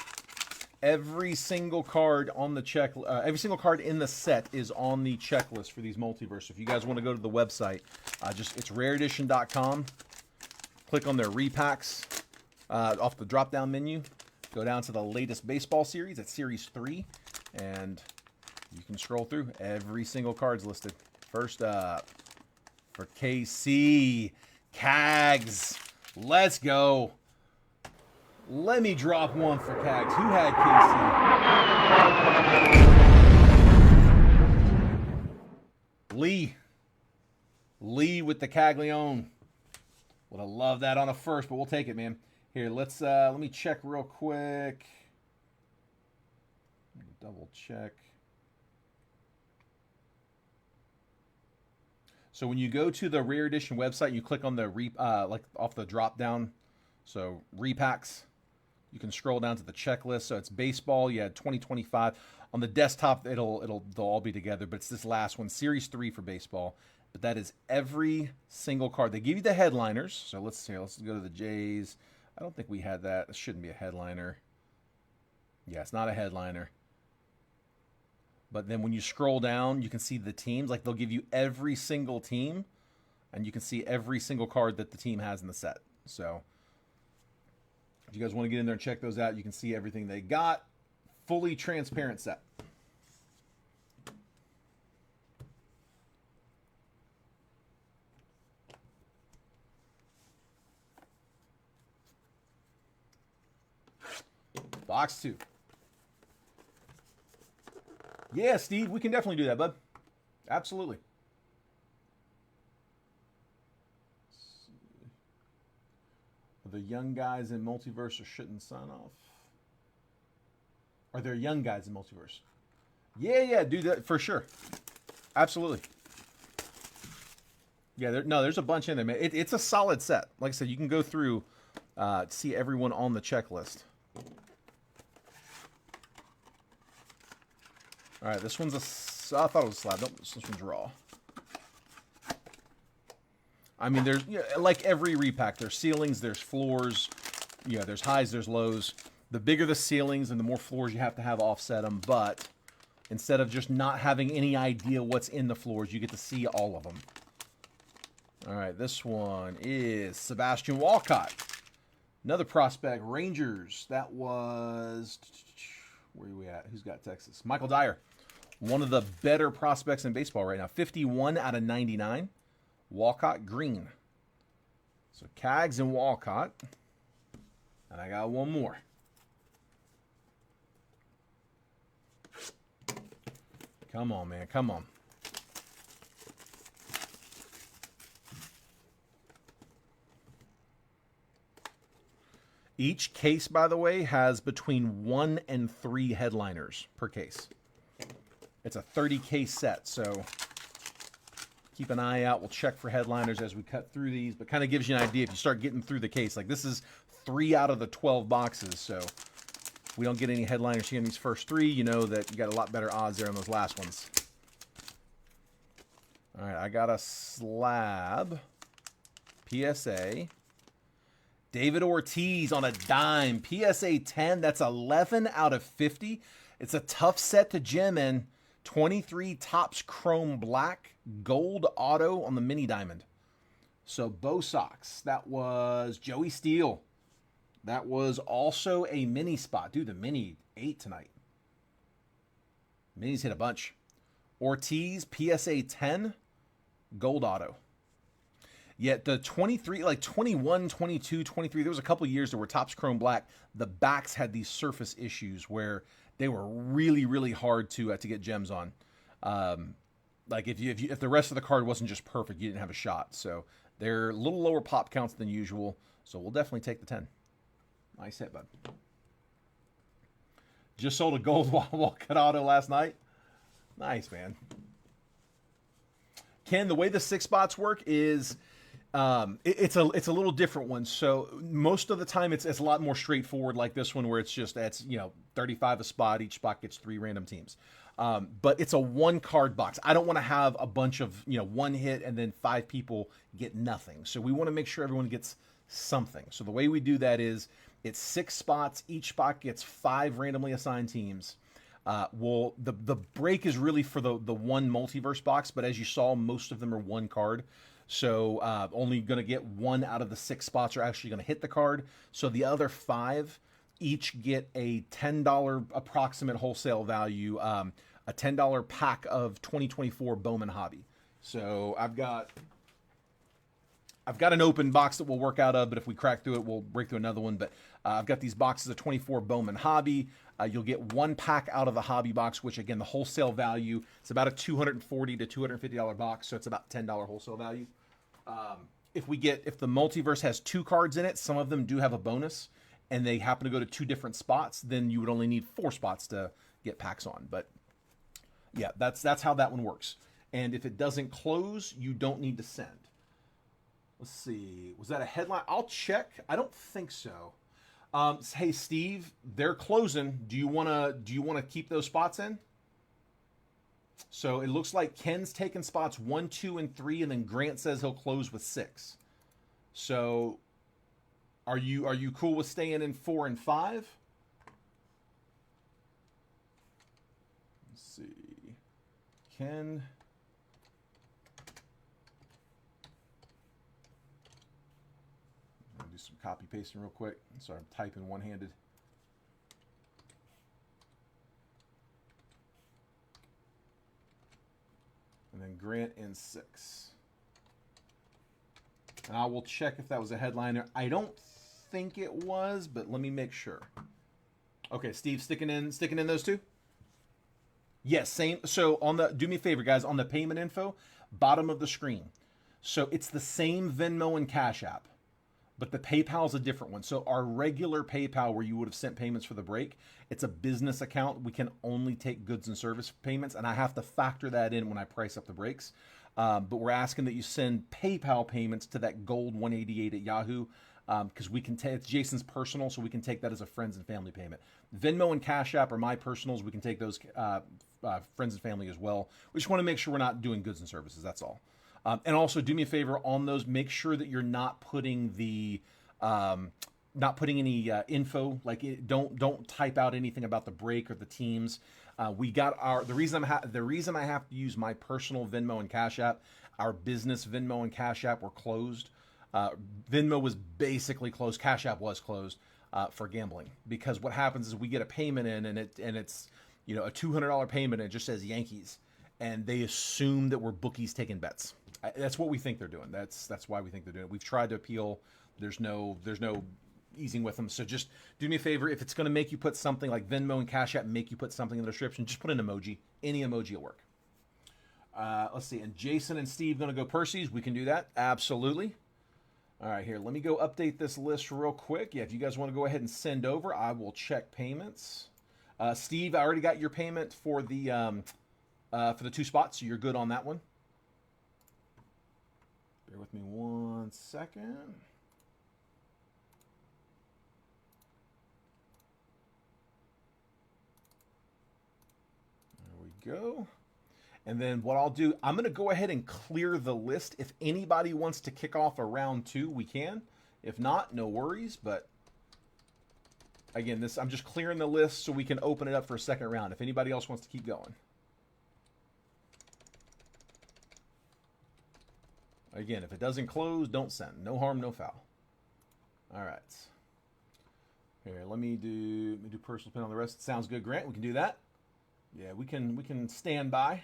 Every single card on the every single card in the set is on the checklist for these multiverse. If you guys want to go to the website, it's rareedition.com. Click on their repacks off the drop-down menu. Go down to the latest baseball series. It's Series 3, and you can scroll through. Every single card's listed. First up, for KC, Cags. Let's go. Let me drop one for Cags. Who had KC? Lee with the Caglione. Would have loved that on a first, but we'll take it, man. Here, let me check real quick. Double check. So when you go to the Rare Edition website, you click on the like off the drop down. So repacks. You can scroll down to the checklist. So it's baseball. You had 2025 on the desktop. They'll all be together, but it's this last one, Series 3 for baseball. But that is every single card. They give you the headliners. So let's go to the Jays. I don't think we had that. It shouldn't be a headliner. Yeah, it's not a headliner. But then when you scroll down, you can see the teams. Like they'll give you every single team, and you can see every single card that the team has in the set. So if you guys want to get in there and check those out, you can see everything they got. Fully transparent set. Box 2. Yeah, Steve, we can definitely do that, bud. Absolutely. The young guys in Multiverse are shouldn't sign off. Are there young guys in Multiverse? Yeah, do that for sure. Absolutely. Yeah, there's a bunch in there, man. It's a solid set. Like I said, you can go through to see everyone on the checklist. All right, this one's I thought it was a slab. Nope, this one's raw. I mean, there's like every repack, there's ceilings, there's floors, there's highs, there's lows. The bigger the ceilings and the more floors you have to have offset them, but instead of just not having any idea what's in the floors, you get to see all of them. All right, this one is Sebastian Walcott. Another prospect, Rangers. That was, where are we at? Who's got Texas? Michael Dyer. One of the better prospects in baseball right now. 51 out of 99. Walcott green. So Cags and Walcott. And I got one more. Come on, man. Come on. Each case, by the way, has between 1 and 3 headliners per case. It's a 30-case set, so keep an eye out. We'll check for headliners as we cut through these, but kind of gives you an idea if you start getting through the case. Like this is 3 out of the 12 boxes, so if we don't get any headliners here in these first 3, you know that you got a lot better odds there on those last ones. All right, I got a slab PSA. David Ortiz on a dime. PSA 10, that's 11 out of 50. It's a tough set to gem in. 23 Topps Chrome Black, gold auto on the mini diamond. So Bo Sox, that was Joey Steele. That was also a mini spot. Dude, the mini ate tonight. Minis hit a bunch. Ortiz, PSA 10, gold auto. Yet the 23, like 21, 22, 23, there was a couple years there were Topps Chrome Black. The backs had these surface issues where they were really, really hard to get gems on. Like if the rest of the card wasn't just perfect, you didn't have a shot. So they're a little lower pop counts than usual. So we'll definitely take the 10. Nice hit, bud. Just sold a gold Walcott auto last night. Nice, man. Ken, the way the 6 spots work is it's a little different one. So most of the time it's a lot more straightforward like this one where it's 35 a spot. Each spot gets 3 random teams. But it's a 1 card box. I don't want to have a bunch of, 1 hit and then 5 people get nothing. So we want to make sure everyone gets something. So the way we do that is it's 6 spots. Each spot gets 5 randomly assigned teams. The break is really for the 1 multiverse box, but as you saw, most of them are 1 card. So only going to get 1 out of the 6 spots are actually going to hit the card. So the other 5 each get a $10 approximate wholesale value, a $10 pack of 2024 Bowman Hobby. So I've got an open box that we'll work out of, but if we crack through it, we'll break through another one. But I've got these boxes of 24 Bowman Hobby. You'll get 1 pack out of the hobby box, which again, the wholesale value, it's about a $240 to $250 box. So it's about $10 wholesale value. If the multiverse has 2 cards in it, some of them do have a bonus and they happen to go to 2 different spots, then you would only need 4 spots to get packs on. But yeah, that's how that one works. And if it doesn't close, you don't need to send. Let's see. Was that a headline? I'll check. I don't think so. Hey Steve, they're closing. Do you wanna keep those spots in? So it looks like Ken's taking spots 1, 2, and 3, and then Grant says he'll close with 6. So are you cool with staying in 4 and 5? Let's see. Ken. Do some copy pasting real quick. Sorry, I'm typing one-handed. And then Grant in 6. And I will check if that was a headliner. I don't think it was, but let me make sure. Okay, Steve, sticking in those two. Yes, same. So on the, do me a favor, guys, on the payment info, bottom of the screen. So it's the same Venmo and Cash App, but the PayPal's a different one. So our regular PayPal, where you would have sent payments for the break, it's a business account. We can only take goods and service payments, and I have to factor that in when I price up the breaks. But we're asking that you send PayPal payments to that gold 188 at Yahoo, because we can take, it's Jason's personal, so we can take that as a friends and family payment. Venmo and Cash App are my personals. We can take those friends and family as well. We just want to make sure we're not doing goods and services. That's all. And also, do me a favor on those. Make sure that you're not putting the not putting any info. Like, don't type out anything about the break or the teams. We got our the reason I have to use my personal Venmo and Cash App. Our business Venmo and Cash App were closed. Venmo was basically closed. Cash App was closed for gambling, because what happens is we get a payment in, and it's a $200 payment, and it just says Yankees, and they assume that we're bookies taking bets. That's what we think they're doing. That's why we think they're doing it. We've tried to appeal. There's no easing with them. So just do me a favor. If it's going to make you put something like Venmo and Cash App, make you put something in the description, just put an emoji. Any emoji will work. Let's see. And Jason and Steve going to go Percy's. We can do that. Absolutely. All right, here. Let me go update this list real quick. Yeah, if you guys want to go ahead and send over, I will check payments. Steve, I already got your payment for the 2 spots, so you're good on that one. Bear with me 1 second. There we go. And then what I'll do, I'm going to go ahead and clear the list. If anybody wants to kick off a round 2, we can. If not, no worries. But again, I'm just clearing the list so we can open it up for a second round if anybody else wants to keep going. Again, if it doesn't close, don't send. No harm, no foul. All right. Here, let me do personal pin on the rest. Sounds good, Grant. We can do that. Yeah, we can stand by.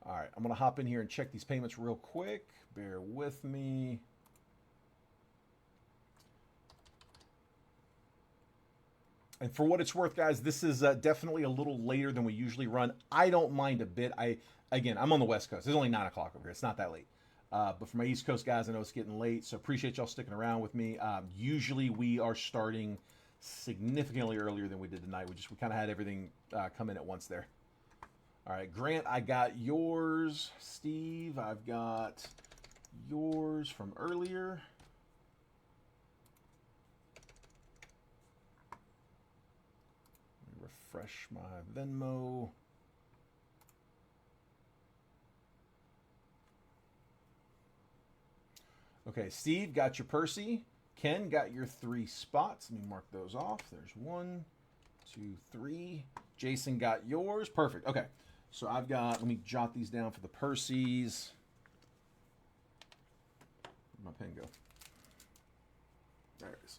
All right, I'm going to hop in here and check these payments real quick. Bear with me. And for what it's worth, guys, this is definitely a little later than we usually run. I don't mind a bit. Again, I'm on the West Coast. It's only 9 o'clock over here. It's not that late. But for my East Coast guys, I know it's getting late, so appreciate y'all sticking around with me. Usually we are starting significantly earlier than we did tonight. We kind of had everything come in at once there. All right, Grant, I got yours. Steve, I've got yours from earlier. Let me refresh my Venmo. Okay, Steve, got your Percy. Ken, got your 3 spots. Let me mark those off. There's 1, 2, 3. Jason got yours. Perfect. Okay, so I've got, let me jot these down for the Percys. Where'd my pen go? There it is.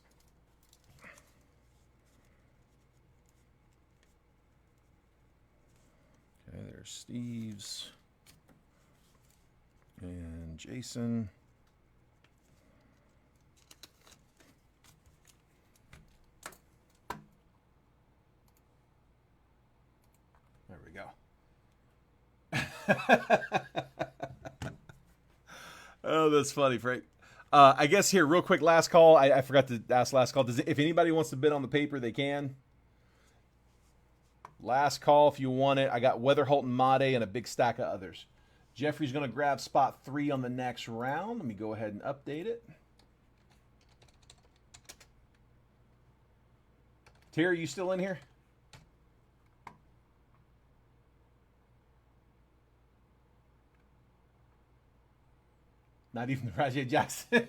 Okay, there's Steve's. And Jason. There we go. Oh, that's funny, Frank. I guess here, real quick, last call. I forgot to ask last call. If anybody wants to bid on the paper, they can. Last call if you want it. I got Weatherholt and Made and a big stack of others. Jeffrey's going to grab spot 3 on the next round. Let me go ahead and update it. Terry, you still in here? Not even the Rajay Jackson.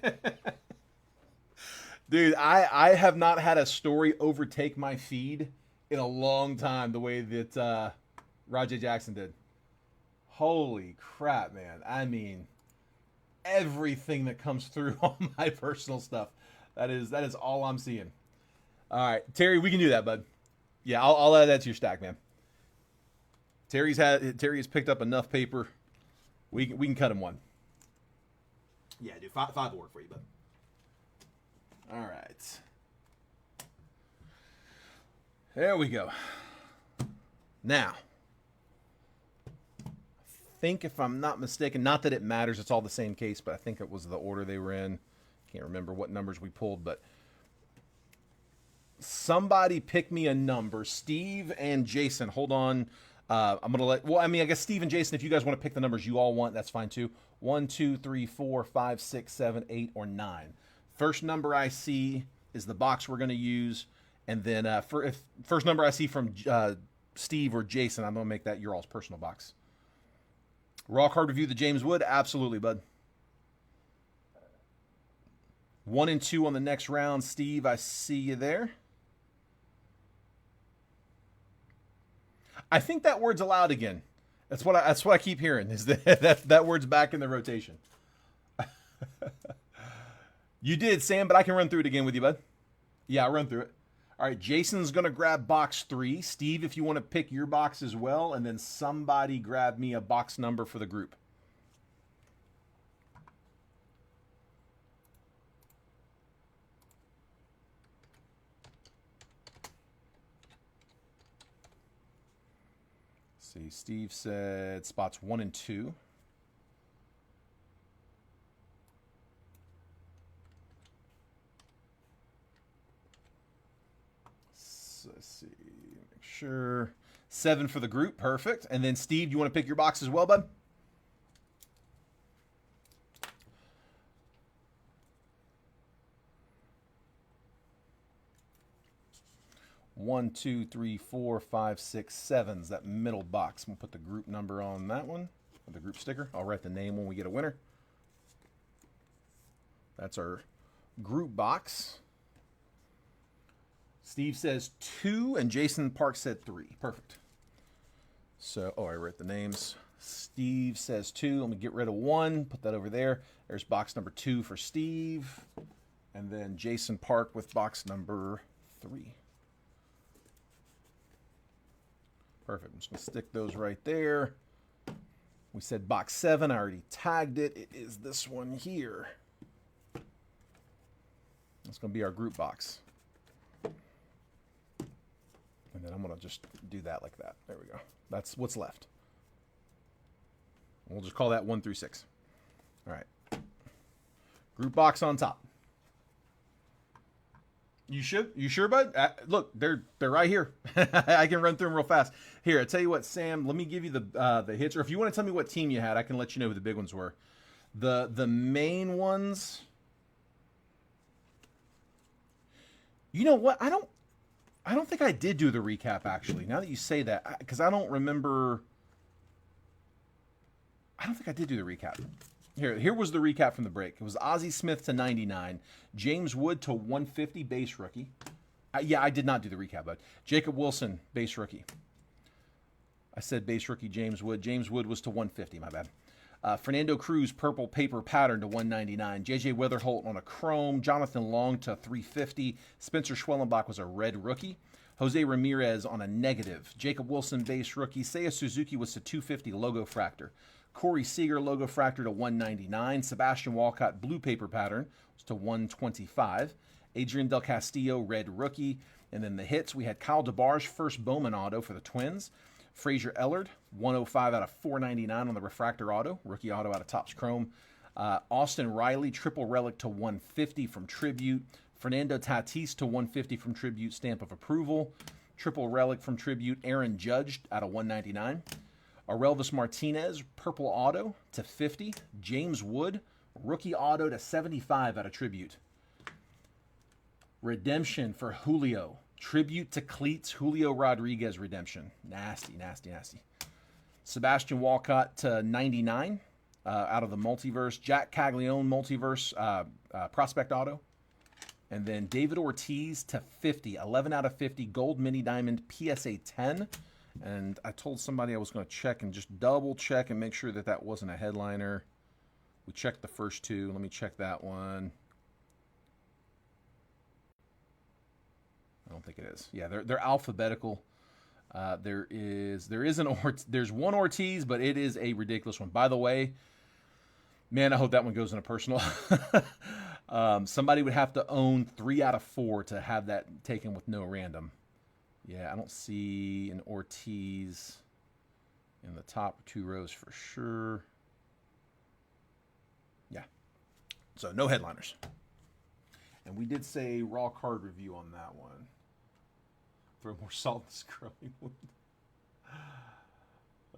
Dude, I have not had a story overtake my feed in a long time the way that Rajay Jackson did. Holy crap, man. I mean, everything that comes through on my personal stuff. That is all I'm seeing. All right, Terry, we can do that, bud. Yeah, I'll add that to your stack, man. Terry has picked up enough paper. We can cut him one. Yeah, dude, 5 will work for you, bud. All right. There we go. Now, I think if I'm not mistaken, not that it matters, it's all the same case, but I think it was the order they were in. Can't remember what numbers we pulled, but somebody pick me a number. Steve and Jason, hold on. I'm gonna let. Well, I mean, I guess Steve and Jason, if you guys want to pick the numbers you all want, that's fine too. 1, 2, 3, 4, 5, 6, 7, 8, or 9. First number I see is the box we're gonna use, and then first number I see from Steve or Jason, I'm gonna make that your all's personal box. Raw card review, the James Wood, absolutely, bud. 1 and 2 on the next round. Steve, I see you there. I think that word's allowed again. That's what I keep hearing. Is that word's back in the rotation? You did, Sam, but I can run through it again with you, bud. Yeah, I'll run through it. All right, Jason's gonna grab box 3. Steve, if you want to pick your box as well, and then somebody grab me a box number for the group. See, Steve said spots 1 and 2. So let's see, make sure. 7 for the group, perfect. And then Steve, you want to pick your box as well, bud? One, two, three, four, five, six, seven's that middle box. We'll put the group number on that one, the group sticker. I'll write the name when we get a winner. That's our group box. Steve says 2, and Jason Park said 3. Perfect. So, I wrote the names. Steve says 2. Let me get rid of 1. Put that over there. There's box number 2 for Steve. And then Jason Park with box number 3. Perfect. I'm just going to stick those right there. We said box 7. I already tagged it. It is this one here. It's going to be our group box. And then I'm going to just do that like that. There we go. That's what's left. We'll just call that 1 through 6. All right. Group box on top. You sure, bud? Look, they're right here. I can run through them real fast. Here, I tell you what, Sam. Let me give you the hits, or if you want to tell me what team you had, I can let you know who the big ones were. The main ones. You know what? I don't think I did do the recap actually. Now that you say that, because I don't remember. I don't think I did do the recap. Here was the recap from the break. It was Ozzie Smith to 99, James Wood to 150 base rookie. I did not do the recap, but Jacob Wilson base rookie. I said base rookie James Wood. James Wood was to 150. My bad. Fernando Cruz purple paper pattern to 199. JJ Weatherholt on a chrome. Jonathan Long to 350. Spencer Schwellenbach was a red rookie. Jose Ramirez on a negative. Jacob Wilson base rookie. Seiya Suzuki was to 250 logo fractor. Corey Seager logo fractor to 199. Sebastian Walcott blue paper pattern was to 125. Adrian Del Castillo red rookie. And then the hits, we had Kyle DeBarge first Bowman auto for the Twins. Frazier Ellard 105 out of 499 on the refractor auto. Rookie auto out of Topps Chrome. Austin Riley triple relic to 150 from Tribute. Fernando Tatis to 150 from Tribute, stamp of approval. Triple relic from Tribute. Aaron Judge out of 199. Aurelvis Martinez, purple auto to 50. James Wood, rookie auto to 75 out of Tribute. Redemption for Julio. Tribute to Cleats, Julio Rodriguez redemption. Nasty, nasty, nasty. Sebastian Walcott to 99 out of the Multiverse. Jack Caglione Multiverse prospect auto. And then David Ortiz to 50. 11 out of 50. Gold Mini Diamond PSA 10. And I told somebody I was going to check and just double check and make sure that that wasn't a headliner. We checked the first 2. Let me check that one. I don't think it is. Yeah, they're alphabetical. There's one Ortiz, but it is a ridiculous one. By the way, man, I hope that one goes in a personal. Somebody would have to own 3 out of 4 to have that taken with no random. Yeah, I don't see an Ortiz in the top 2 rows for sure. Yeah. So no headliners. And we did say raw card review on that one. Throw more salt in this growing wound.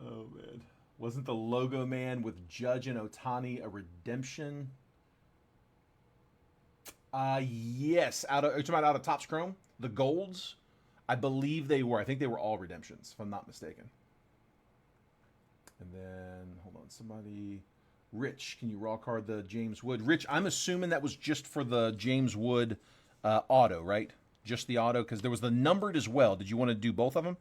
Oh, man. Wasn't the logo man with Judge and Otani a redemption? Yes. Are you talking about out of Topps Chrome? The golds? I believe they were. I think they were all redemptions, if I'm not mistaken. And then, hold on, somebody... Rich, can you raw card the James Wood? Rich, I'm assuming that was just for the James Wood auto, right? Just the auto, because there was the numbered as well. Did you want to do both of them?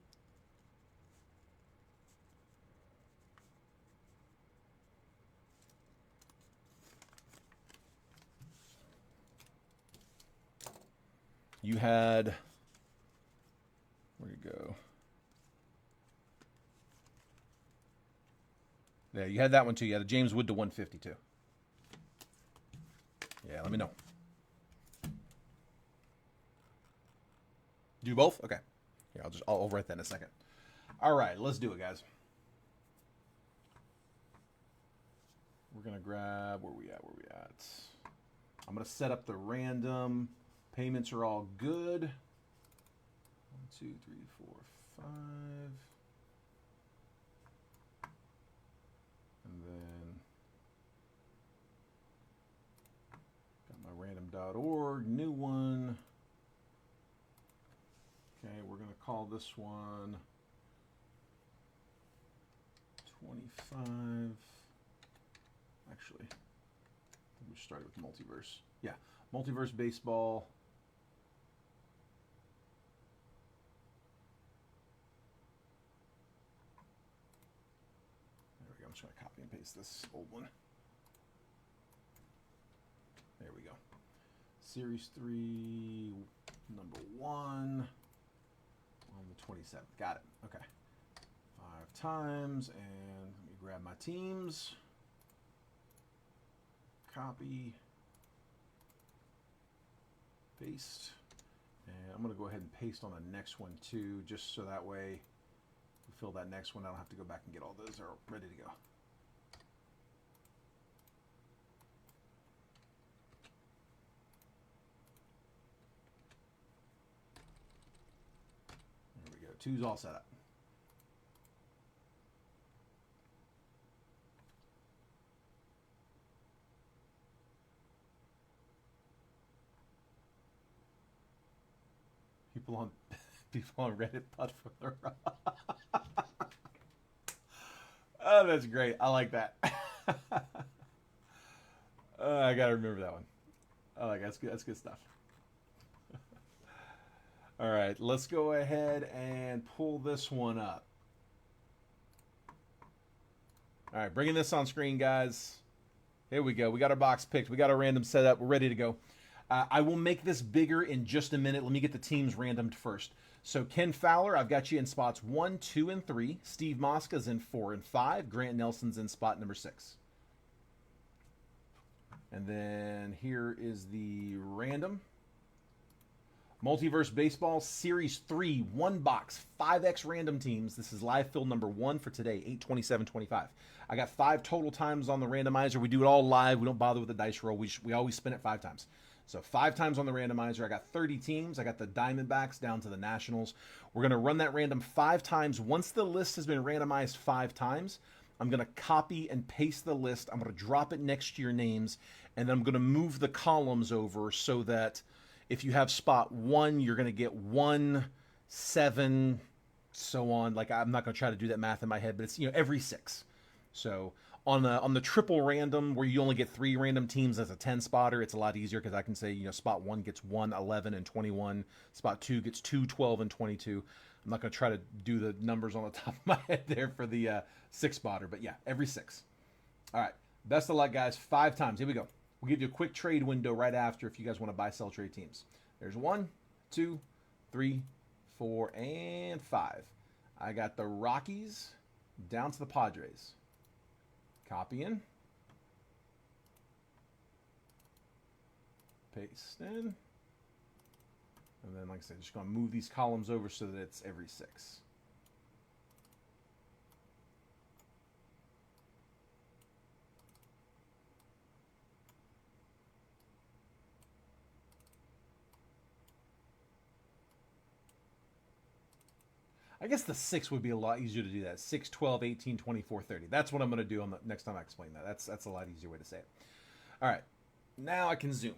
You had... Where'd it go? Yeah, you had that one too. You had a James Wood to 152. Yeah, let me know. Do both? Okay. Yeah, I'll write that in a second. All right, let's do it, guys. We're gonna grab where we at. I'm gonna set up the random. Payments are all good. 1, 2, 3, 4, 5. And then got my random.org, new one. Okay, we're going to call this one 25. Actually, we started with Multiverse. Yeah, Multiverse Baseball. There we go. I'm just going to copy and paste this old one. There we go. Series 3, number 1. On the 27th. Got it. Okay. 5 times. And let me grab my teams. Copy. Paste. And I'm going to go ahead and paste on the next one too, just so that way we fill that next one. I don't have to go back and get all those. They're ready to go. Two's all set up. People on Reddit putt for the rock. Oh, that's great. I like that. I gotta remember that one. I like that's good. That's good stuff. All right, let's go ahead and pull this one up. All right, bringing this on screen, guys. Here we go. We got our box picked. We got our random set up. We're ready to go. I will make this bigger in just a minute. Let me get the teams randomed first. So Ken Fowler, I've got you in spots 1, 2, and 3. Steve Mosca's in 4 and 5. Grant Nelson's in spot number 6. And then here is the random. Multiverse Baseball Series 3, 1 box, 5X random teams. This is live fill number 1 for today, 8/27/25. I got 5 total times on the randomizer. We do it all live. We don't bother with the dice roll. We always spin it 5 times. So 5 times on the randomizer. I got 30 teams. I got the Diamondbacks down to the Nationals. We're going to run that random 5 times. Once the list has been randomized 5 times, I'm going to copy and paste the list. I'm going to drop it next to your names, and then I'm going to move the columns over so that if you have spot 1, you're going to get 1, 7, so on. Like, I'm not going to try to do that math in my head, but it's, every 6. So on the triple random, where you only get 3 random teams as a 10 spotter, it's a lot easier because I can say, spot 1 gets 1, 11, and 21. Spot 2 gets 2, 12, and 22. I'm not going to try to do the numbers on the top of my head there for the 6 spotter, but yeah, every 6. All right. Best of luck, guys. 5 times. Here we go. We'll give you a quick trade window right after if you guys want to buy, sell, trade teams. There's 1, 2, 3, 4, and 5. I got the Rockies down to the Padres. Copy in. Paste in. And then, like I said, just going to move these columns over so that it's every 6. I guess the 6 would be a lot easier to do that. 6, 12, 18, 24, 30. That's what I'm going to do on the next time I explain that. That's a lot easier way to say it. All right. Now I can zoom.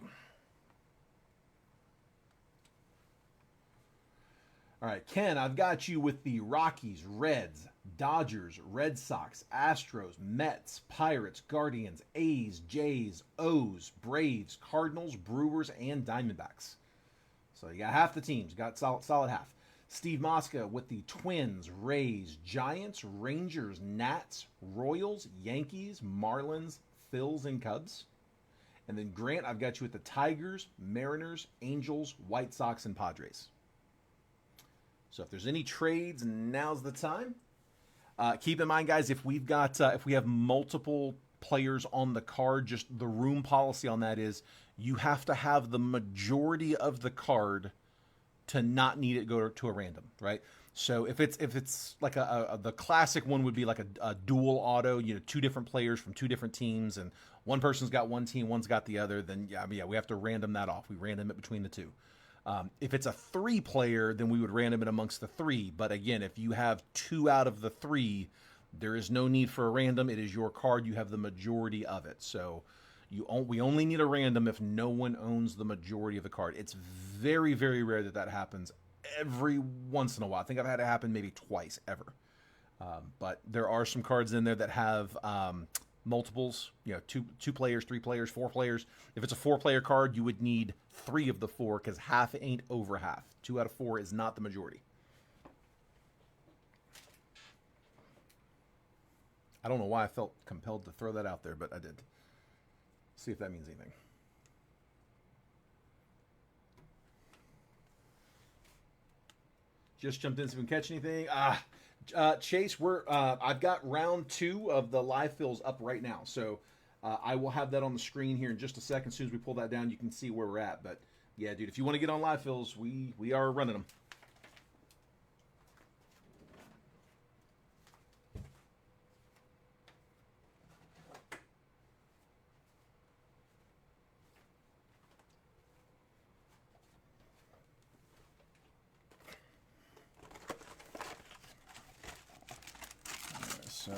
All right, Ken, I've got you with the Rockies, Reds, Dodgers, Red Sox, Astros, Mets, Pirates, Guardians, A's, Jays, O's, Braves, Cardinals, Brewers, and Diamondbacks. So you got half the teams. You got solid half. Steve Mosca with the Twins, Rays, Giants, Rangers, Nats, Royals, Yankees, Marlins, Phils, and Cubs. And then Grant, I've got you with the Tigers, Mariners, Angels, White Sox, and Padres. So if there's any trades, now's the time. Keep in mind, guys, if we have multiple players on the card, just the room policy on that is you have to have the majority of the card to not need it go to a random, right? So if it's like the classic one would be like a dual auto, 2 different players from 2 different teams, and one person's got one team, one's got the other, then yeah, we have to random that off. We random it between the 2. If it's a 3-player, then we would random it amongst the 3. But again, if you have 2 out of the 3, there is no need for a random. It is your card. You have the majority of it. So we only need a random if no one owns the majority of the card. It's very, very rare that happens. Every once in a while. I think I've had it happen maybe twice ever. But there are some cards in there that have multiples, 2 players, 3 players, 4 players. If it's a 4-player card, you would need 3 of the 4 because half ain't over half. 2 out of 4 is not the majority. I don't know why I felt compelled to throw that out there, but I did. See if that means anything. Just jumped in so we can catch anything. Chase, I've got round 2 of the live fills up right now. So I will have that on the screen here in just a second. As soon as we pull that down, you can see where we're at. But yeah, dude, if you want to get on live fills, we are running them. So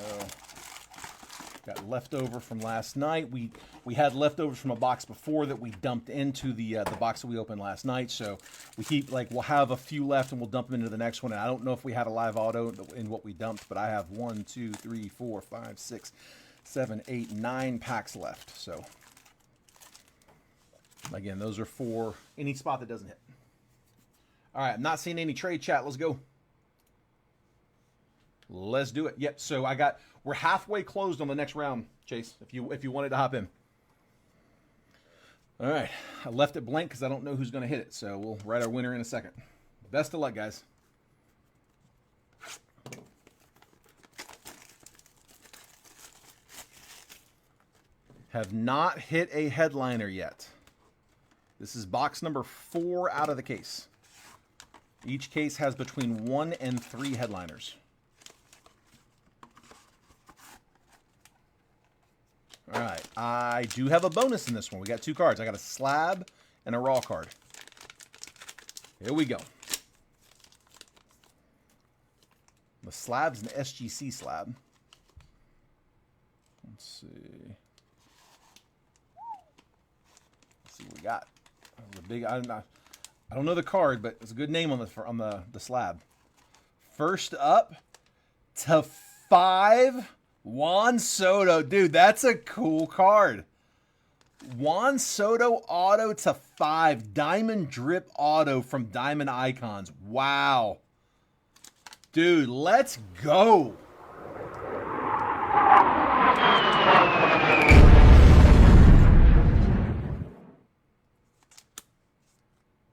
got leftover from last night. We had leftovers from a box before that we dumped into the box that we opened last night. So we keep we'll have a few left and we'll dump them into the next one. And I don't know if we had a live auto in what we dumped, but I have 1, 2, 3, 4, 5, 6, 7, 8, 9 packs left. So again, those are for any spot that doesn't hit. All right, I'm not seeing any trade chat. Let's go. Let's do it. Yep. So we're halfway closed on the next round, Chase. If you wanted to hop in. All right. I left it blank because I don't know who's going to hit it. So we'll write our winner in a second. Best of luck, guys. Have not hit a headliner yet. This is box number 4 out of the case. Each case has between 1 and 3 headliners. All right, I do have a bonus in this one. We got 2 cards. I got a slab and a raw card. Here we go. The slab's an SGC slab. Let's see. Let's see what we got. The big. I don't know the card, but it's a good name on the slab. First up to 5. Juan Soto. Dude, that's a cool card. Juan Soto auto to 5. Diamond drip auto from Diamond Icons. Wow. Dude, let's go.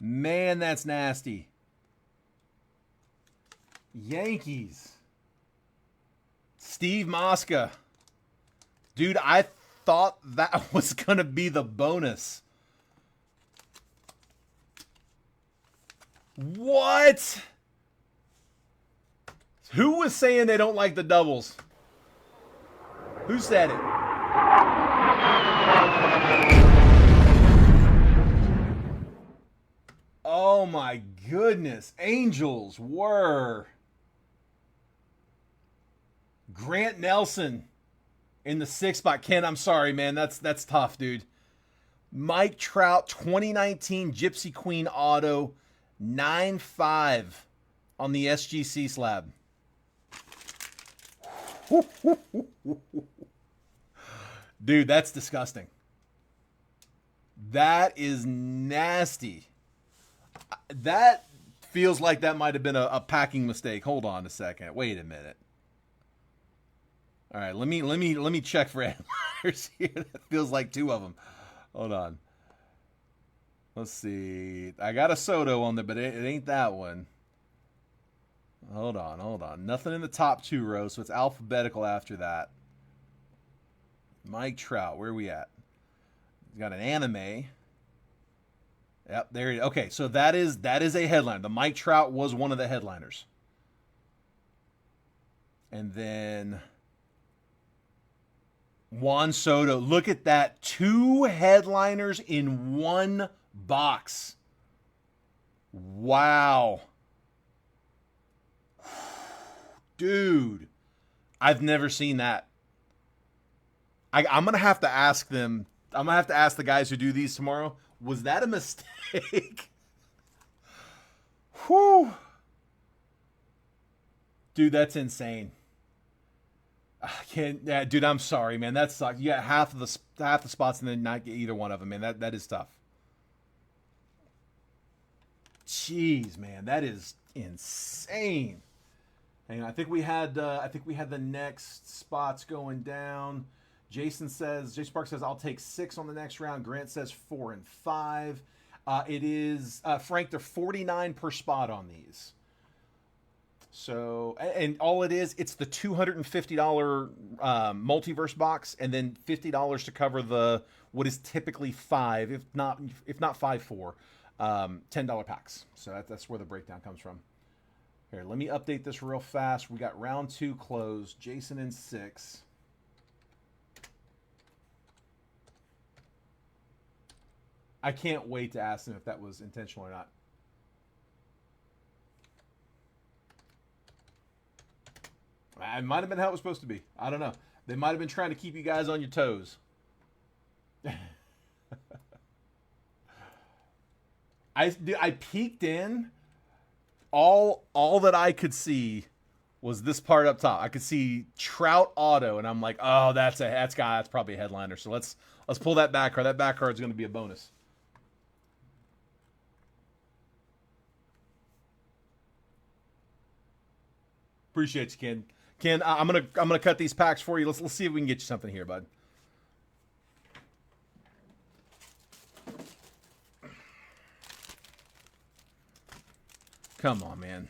Man, that's nasty. Yankees. Steve Mosca. Dude, I thought that was going to be the bonus. What? Who was saying they don't like the doubles? Who said it? Oh my goodness. Angels were Grant Nelson in the 6th spot. Ken, I'm sorry, man. That's tough, dude. Mike Trout, 2019 Gypsy Queen auto, 9.5 on the SGC slab. Dude, that's disgusting. That is nasty. That feels like that might have been a packing mistake. Hold on a second. Wait a minute. All right, let me check for headliners here. That feels like 2 of them. Hold on. Let's see. I got a Soto on there, but it ain't that one. Hold on. Nothing in the top 2 rows, so it's alphabetical after that. Mike Trout, where are we at? He's got an anime. Yep, there he is. Okay, so that is a headliner. The Mike Trout was one of the headliners. And then Juan Soto. Look at that. 2 headliners in 1 box. Wow. Dude, I've never seen that. I'm going to have to ask them. I'm going to have to ask the guys who do these tomorrow. Was that a mistake? Whew. Dude, that's insane. I can't, yeah, dude, I'm sorry, man. That sucks. You got half the spots and then not get either one of them, man. That is tough. Jeez, man, that is insane. Hang on, I think we had the next spots going down. Jason Park says I'll take 6 on the next round. Grant says 4 and 5. It is Frank. They're 49 per spot on these. So, and all it is, it's the $250 multiverse box, and then $50 to cover the what is typically 5, if not 5.4, $10 packs. So that's where the breakdown comes from. Here, let me update this real fast. We got round 2 closed. Jason in 6. I can't wait to ask them if that was intentional or not. It might have been how it was supposed to be. I don't know. They might have been trying to keep you guys on your toes. I peeked in. All that I could see was this part up top. I could see Trout auto, and I'm like, oh, that's probably a headliner. So let's pull that back card. That back card is going to be a bonus. Appreciate you, Ken. Ken, I'm gonna cut these packs for you. Let's see if we can get you something here, bud. Come on, man.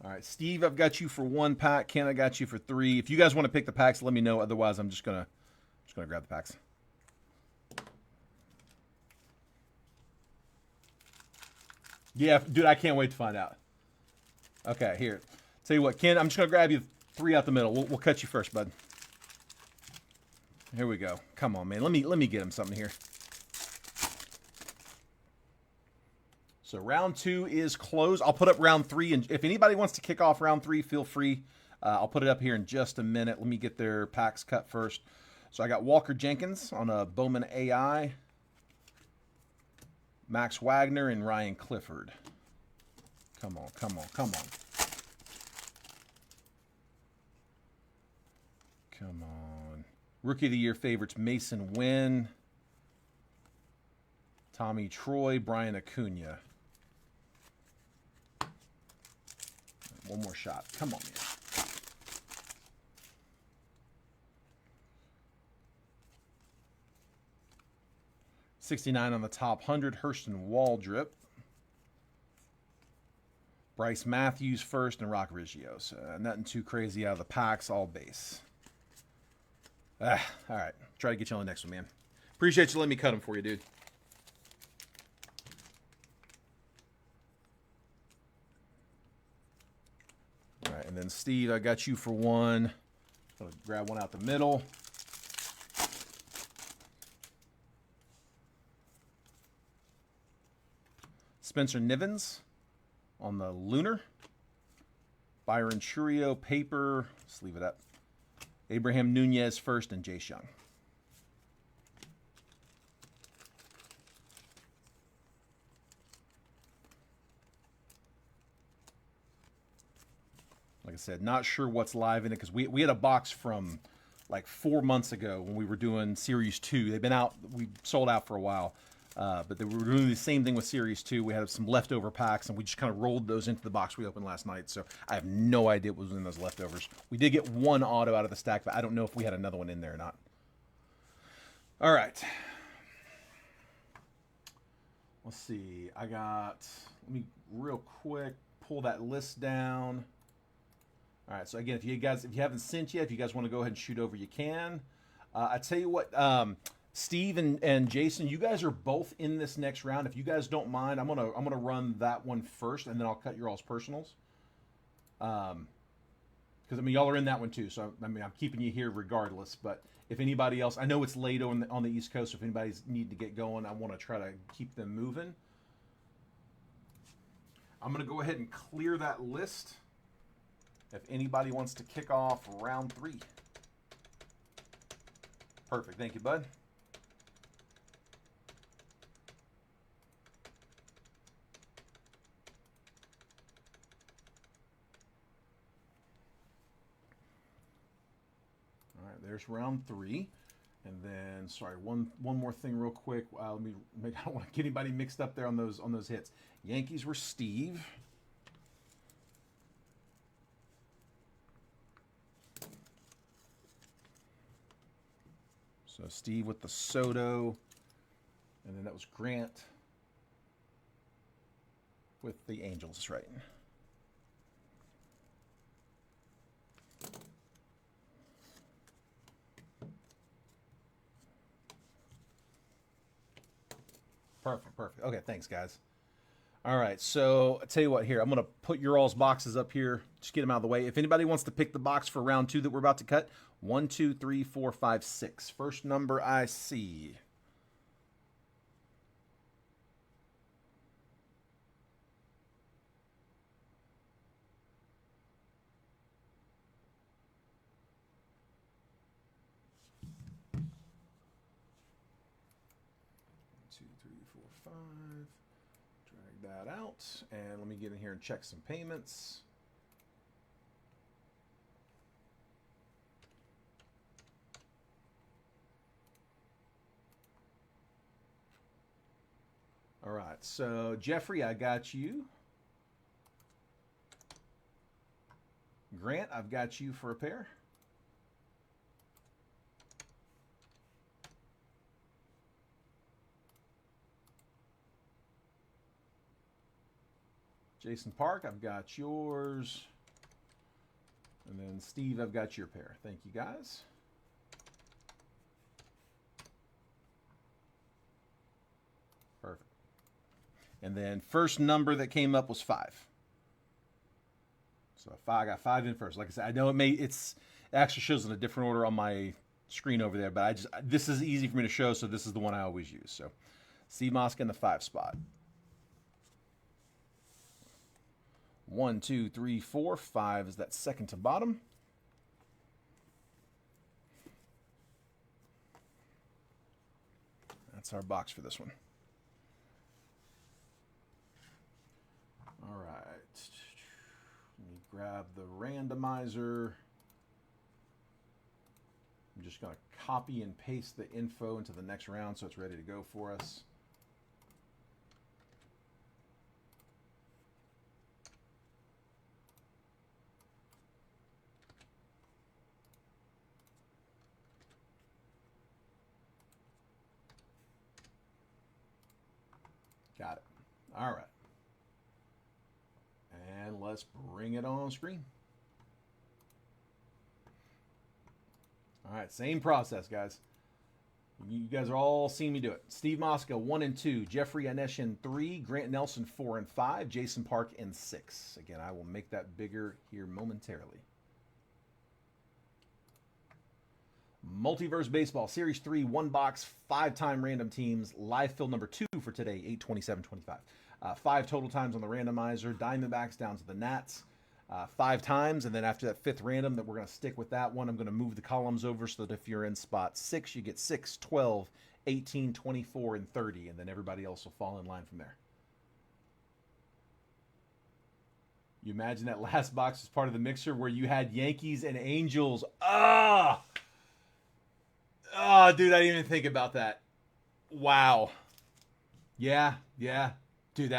All right, Steve, I've got you for 1 pack. Ken, I got you for 3. If you guys want to pick the packs, let me know. Otherwise, I'm just gonna grab the packs. Yeah, dude, I can't wait to find out. Okay, here. Tell you what, Ken, I'm just going to grab you 3 out the middle. We'll cut you first, bud. Here we go. Come on, man. Let me get him something here. So round 2 is closed. I'll put up round 3, and if anybody wants to kick off round 3, feel free. I'll put it up here in just a minute. Let me get their packs cut first. So I got Walker Jenkins on a Bowman AI. Max Wagner and Ryan Clifford. Come on. Come on. Rookie of the Year favorites, Mason Wynn, Tommy Troy, Brian Acuna. One more shot. Come on, man. $69 on the top 100, Hurston Waldrip. Bryce Matthews first and Rock Riggio. So nothing too crazy out of the packs, all base. All right. Try to get you on the next one, man. Appreciate you letting me cut them for you, dude. and then Steve, I got you for one. Gonna grab one out the middle. Spencer Nivens on the Lunar. Byron Churio, paper. Let's leave it up. Abraham Nunez first and Jace Young. Like I said, not sure what's live in it because we had a box from like 4 months ago when we were doing Series 2. They've been out, we sold out for a while. But we were doing the same thing with Series 2. We had some leftover packs, and we just kind of rolled those into the box we opened last night. So I have no idea what was in those leftovers. We did get one auto out of the stack, but I don't know if we had another one in there or not. All right. Let's see. Let me real quick pull that list down. All right. So again, if you haven't sent yet, if you guys want to go ahead and shoot over, you can. I tell you what. Steve and Jason, you guys are both in this next round. If you guys don't mind, I'm gonna run that one first, and then I'll cut your all's personals. Because I mean, y'all are in that one too. So I mean, I'm keeping you here regardless. But if anybody else, I know it's late on the East Coast. So if anybody's need to get going, I want to try to keep them moving. I'm gonna go ahead and clear that list. If anybody wants to kick off round 3. Perfect. Thank you, bud. There's round 3. And then, sorry, one more thing real quick. Let me make, I don't want to get anybody mixed up there on those hits. Yankees were Steve. So Steve with the Soto. And then that was Grant with the Angels, right? Perfect. Okay, thanks, guys. All right, so I tell you what here. I'm going to put your all's boxes up here. Just get them out of the way. If anybody wants to pick the box for round 2 that we're about to cut, 1, 2, 3, 4, 5, 6. First number I see. Drag that out, and let me get in here and check some payments. All right, so Jeffrey, I got you. Grant, I've got you for a pair. Jason Park, I've got yours. And then Steve, I've got your pair. Thank you, guys. Perfect. And then first number that came up was 5. So I got 5 in first. Like I said, I know it actually shows in a different order on my screen over there, but this is easy for me to show, so this is the one I always use. So Steve Moska in the 5 spot. 1, 2, 3, 4, 5 is that second to bottom. That's our box for this one. All right. Let me grab the randomizer. I'm just going to copy and paste the info into the next round so it's ready to go for us. Got it. All right. And let's bring it on screen. All right, same process, guys. You guys are all seeing me do it. Steve Mosca, 1 and 2. Jeffrey Anesh in 3. Grant Nelson, 4 and 5. Jason Park in 6. Again, I will make that bigger here momentarily. Multiverse Baseball, Series 3, 1 box, 5-time random teams. Live fill number 2 for today, 8/27/25. 5 total times on the randomizer. Diamondbacks down to the Nats. 5 times, and then after that 5th random that we're going to stick with that one, I'm going to move the columns over so that if you're in spot 6, you get 6, 12, 18, 24, and 30, and then everybody else will fall in line from there. You imagine that last box is part of the mixer where you had Yankees and Angels. Ah! Oh, dude, I didn't even think about that. Wow. Yeah. Dude,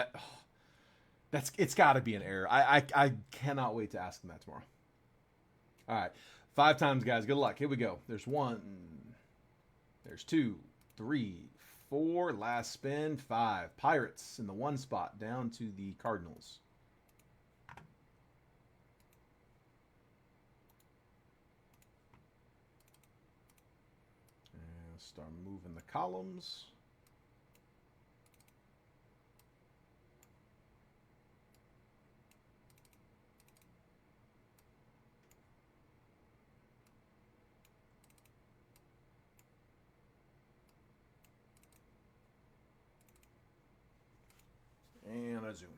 it's got to be an error. I cannot wait to ask them that tomorrow. All right. 5 times, guys. Good luck. Here we go. There's 1. There's 2, 3, 4. Last spin. 5. Pirates in the 1 spot down to the Cardinals. And start moving the columns. And I zoom.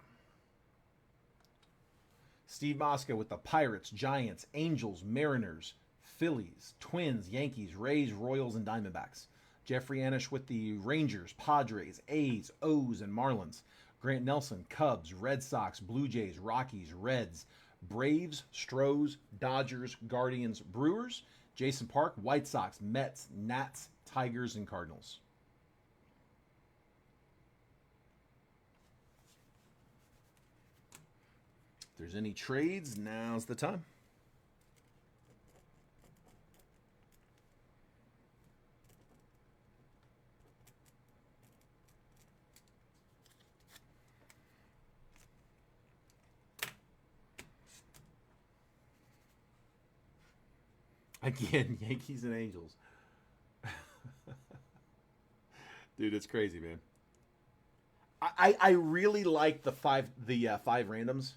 Steve Mosca with the Pirates, Giants, Angels, Mariners, Phillies, Twins, Yankees, Rays, Royals, and Diamondbacks. Jeffrey Anish with the Rangers, Padres, A's, O's, and Marlins. Grant Nelson, Cubs, Red Sox, Blue Jays, Rockies, Reds, Braves, Stros, Dodgers, Guardians, Brewers. Jason Park, White Sox, Mets, Nats, Tigers, and Cardinals. If there's any trades, now's the time. Again, Yankees and Angels. Dude, it's crazy, man. I really like the five randoms.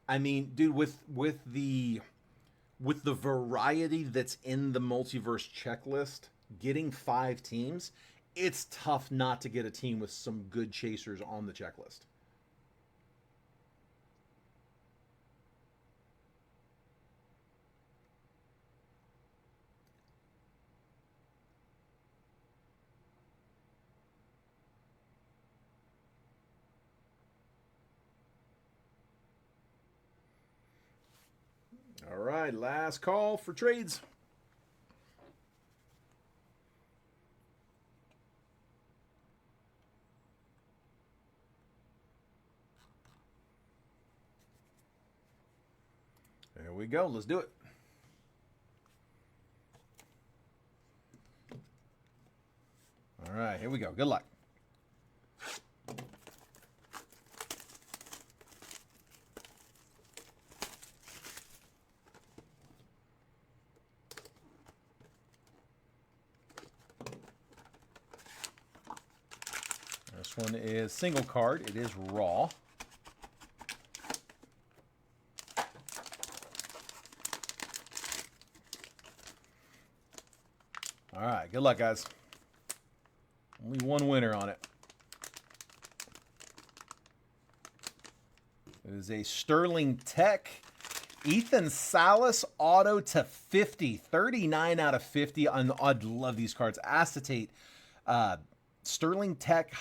I mean, dude, with the variety that's in the multiverse checklist, getting 5 teams, it's tough not to get a team with some good chasers on the checklist. All right, last call for trades. There we go. Let's do it. All right, here we go. Good luck. This one is single card. It is raw. All right, good luck, guys. Only one winner on it. It is a Sterling Tech Ethan Salas auto to 50. 39 out of 50. I love these cards. Acetate. Sterling Tech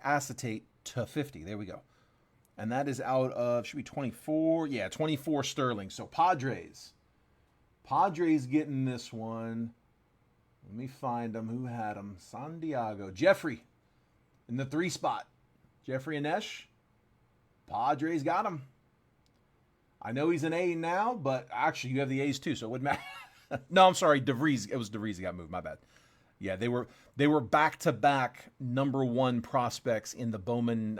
Acetate to 50. There we go. And that is out of, should be 24. Yeah, 24 Sterling. So Padres. Padres getting this one. Let me find them. Who had them? San Diego. Jeffrey in the 3 spot. Jeffrey Anesh. Padres got him. I know he's an A now, but actually you have the A's too, so it wouldn't matter. No, I'm sorry. DeVries. It was DeVries that got moved. My bad. Yeah, they were back-to-back #1 prospects in the Bowman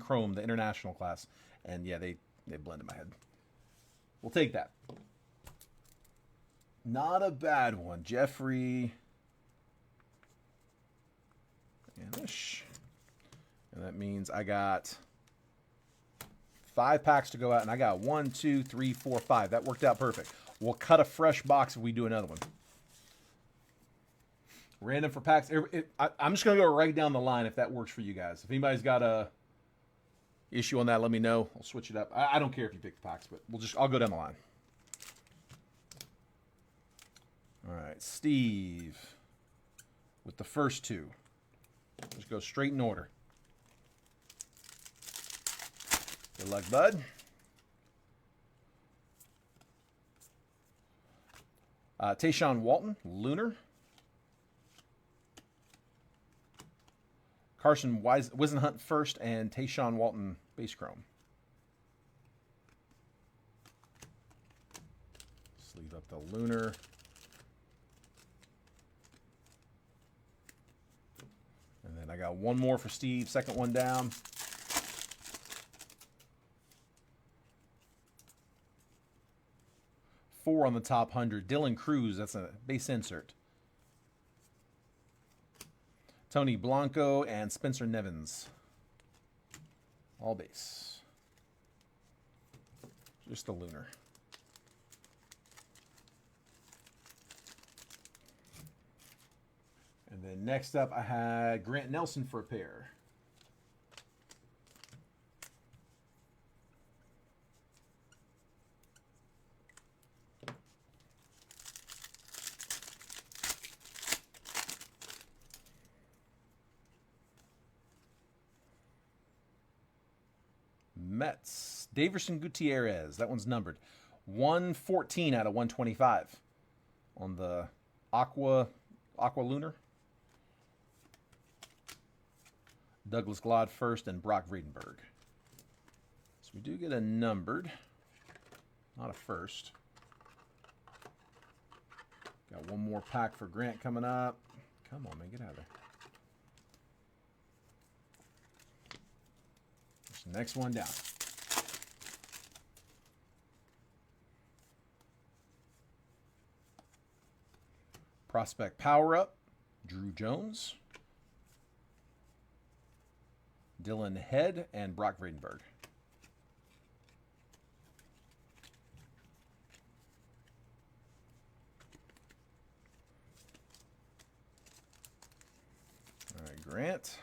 Chrome, the international class. And yeah, they blended my head. We'll take that. Not a bad one. Jeffrey Vanish. And that means I got 5 packs to go out, and I got 1, 2, 3, 4, 5. That worked out perfect. We'll cut a fresh box if we do another one. Random for packs. I'm just going to go right down the line if that works for you guys. If anybody's got a issue on that, let me know. I'll switch it up. I don't care if you pick the packs, but I'll go down the line. All right, Steve with the first 2. Just go straight in order. Good luck, bud. Tayshawn Walton, Lunar. Carson Wisenhunt first, and Tayshawn Walton base chrome. Sleeve up the Lunar. And then I got one more for Steve, second one down. Four on the top 100. Dylan Cruz, that's a base insert. Tony Blanco and Spencer Nevins. All base. Just the Lunar. And then next up, I had Grant Nelson for a pair. Mets. Daverson Gutierrez. That one's numbered. 114 out of 125 on the Aqua Lunar. Douglas Glod first and Brock Vredenberg. So we do get a numbered, not a first. Got one more pack for Grant coming up. Come on, man, get out of there. Next one down. Prospect Power Up, Drew Jones, Dylan Head, and Brock Vredenberg. All right, Grant.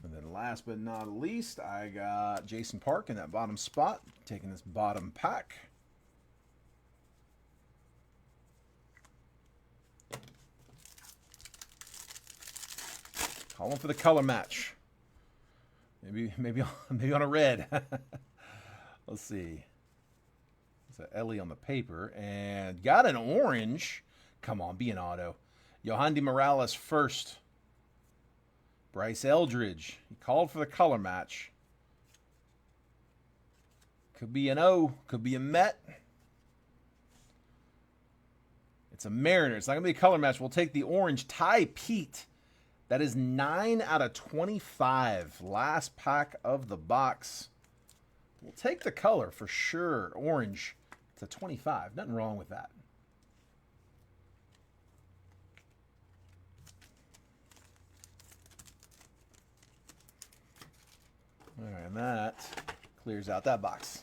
And then last but not least, I got Jason Park in that bottom spot, taking this bottom pack. Calling for the color match. Maybe on a red. Let's see. It's an Ellie on the paper. And got an orange. Come on, be an auto. Yohandy Morales first. Bryce Eldridge. He called for the color match. Could be an O. Could be a Met. It's a Mariner. It's not going to be a color match. We'll take the orange. Ty Pete. That is 9 out of 25. Last pack of the box. We'll take the color for sure. Orange to 25. Nothing wrong with that. All right, and that clears out that box.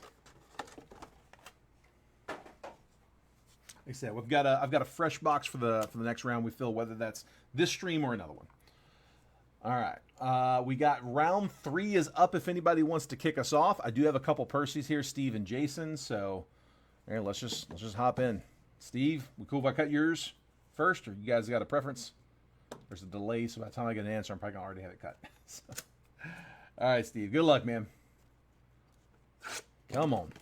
Like I said, I've got a fresh box for the next round we fill, whether that's this stream or another one. All right, we got round 3 is up if anybody wants to kick us off. I do have a couple Percy's here, Steve and Jason. So, here, let's just hop in. Steve, we cool if I cut yours first, or you guys got a preference? There's a delay, so by the time I get an answer, I'm probably gonna already have it cut. So. All right, Steve. Good luck, man. Come on.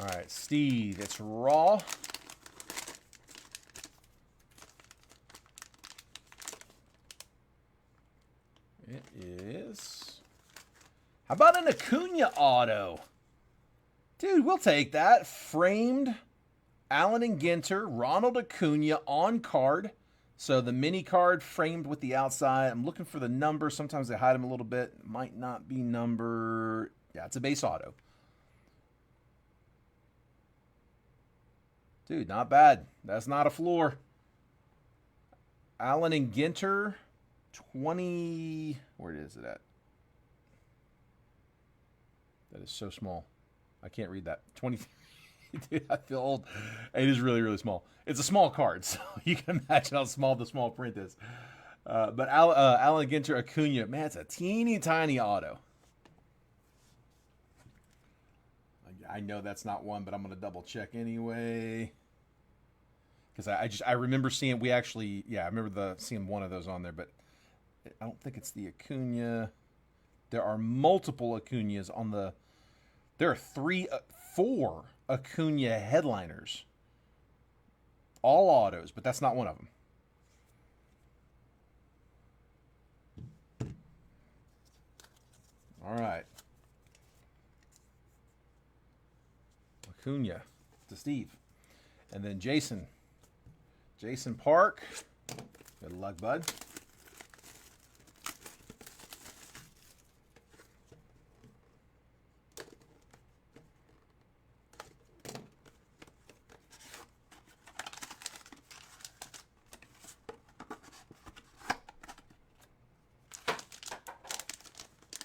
All right, Steve. It's raw. It is. How about an Acuna auto? Dude, we'll take that. Framed Allen and Ginter, Ronald Acuna on card, So the mini card framed with the outside. I'm looking for the number. Sometimes they hide them a little bit. Might not be number. Yeah, it's a base auto. Dude, not bad. That's not a floor. Allen and Ginter, 20. Where is it at? That is so small. I can't read that. 20. Dude, I feel old. It is really, really small. It's a small card, so you can imagine how small the small print is. But Allen Ginter Acuna, man, it's a teeny tiny auto. I know that's not one, but I'm going to double check anyway. Because I remember seeing, I remember seeing one of those on there, but I don't think it's the Acuna. There are multiple Acunas on the, there are 4 Acuna headliners. All autos, but that's not one of them. All right. Acuna to Steve. And then Jason Park. Good luck, bud.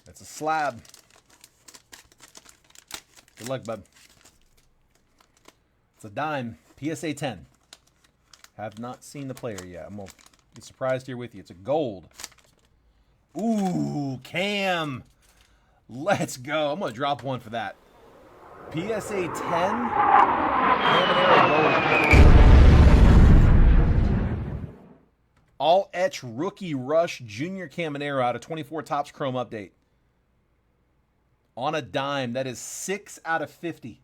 That's a slab. Good luck, bud. It's a dime. PSA 10. Have not seen the player yet. I'm going to be surprised here with you. It's a gold. Ooh, Cam. Let's go. I'm going to drop one for that. PSA 10. All etch rookie rush junior Caminero out of 24 Topps Chrome update. On a dime. That is 6 out of 50.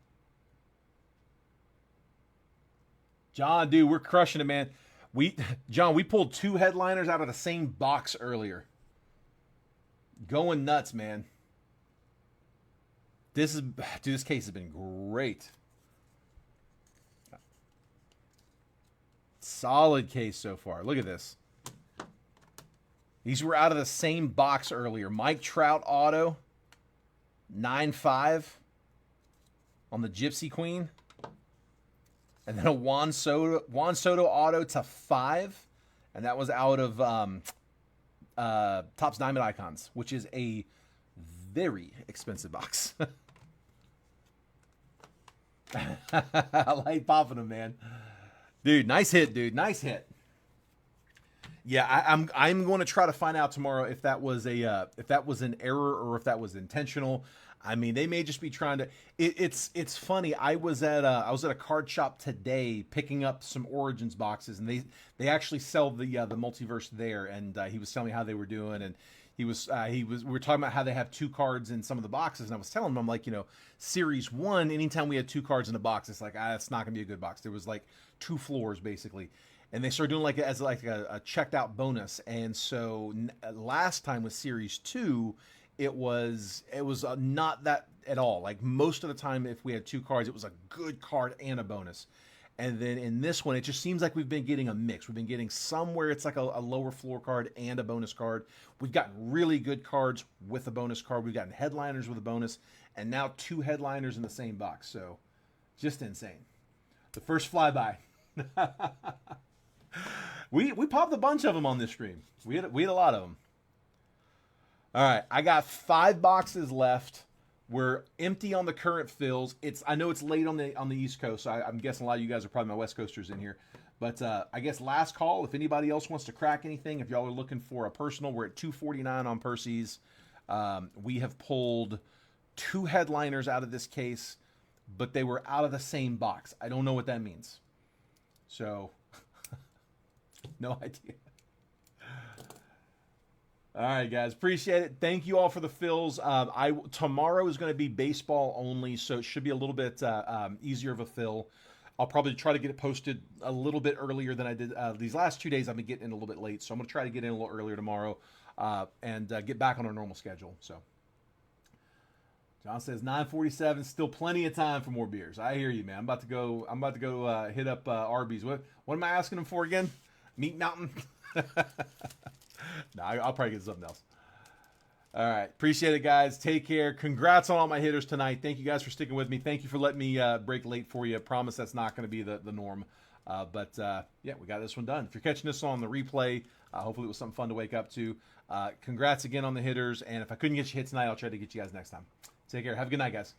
John, dude, we're crushing it, man. John, we pulled 2 headliners out of the same box earlier. Going nuts, man. This case has been great. Solid case so far. Look at this. These were out of the same box earlier. Mike Trout auto, 9.5 on the Gypsy Queen. And then a Juan Soto auto to 5. And that was out of Topps Diamond Icons, which is a very expensive box. I like popping them, man. Dude, nice hit, dude. Nice hit. Yeah, I'm going to try to find out tomorrow if that was an error or if that was intentional. I mean, they may just be trying to. It's funny. I was at a card shop today picking up some Origins boxes, and they actually sell the multiverse there. And he was telling me how they were doing, and we were talking about how they have 2 cards in some of the boxes, and I was telling him, I'm like, Series 1, anytime we had 2 cards in a box, it's like it's not gonna be a good box. There was like 2 floors basically. And they started doing as a checked out bonus. And so last time with Series 2, it was not that at all. Like most of the time, if we had 2 cards, it was a good card and a bonus. And then in this one, it just seems like we've been getting a mix. We've been getting somewhere it's like a lower floor card and a bonus card. We've gotten really good cards with a bonus card. We've gotten headliners with a bonus. And now 2 headliners in the same box. So just insane. The first flyby. We popped a bunch of them on this stream. We had a lot of them. All right, I got 5 boxes left. We're empty on the current fills. I know it's late on the East Coast, so I'm guessing a lot of you guys are probably my West Coasters in here. But I guess last call, if anybody else wants to crack anything, if y'all are looking for a personal, we're at $249 on Percy's. We have pulled 2 headliners out of this case, but they were out of the same box. I don't know what that means. So, no idea. All right, guys. Appreciate it. Thank you all for the fills. Tomorrow is going to be baseball only, so it should be a little bit easier of a fill. I'll probably try to get it posted a little bit earlier than I did. These last 2 days, I've been getting in a little bit late, so I'm going to try to get in a little earlier tomorrow and get back on our normal schedule. So, John says 9:47, still plenty of time for more beers. I hear you, man. I'm about to go hit up Arby's. What am I asking him for again? Meat Mountain. No, I'll probably get something else. All right. Appreciate it, guys. Take care. Congrats on all my hitters tonight. Thank you guys for sticking with me. Thank you for letting me break late for you. I promise that's not going to be the norm. But yeah, we got this one done. If you're catching this on the replay, hopefully it was something fun to wake up to. Congrats again on the hitters. And if I couldn't get you hit tonight, I'll try to get you guys next time. Take care. Have a good night, guys.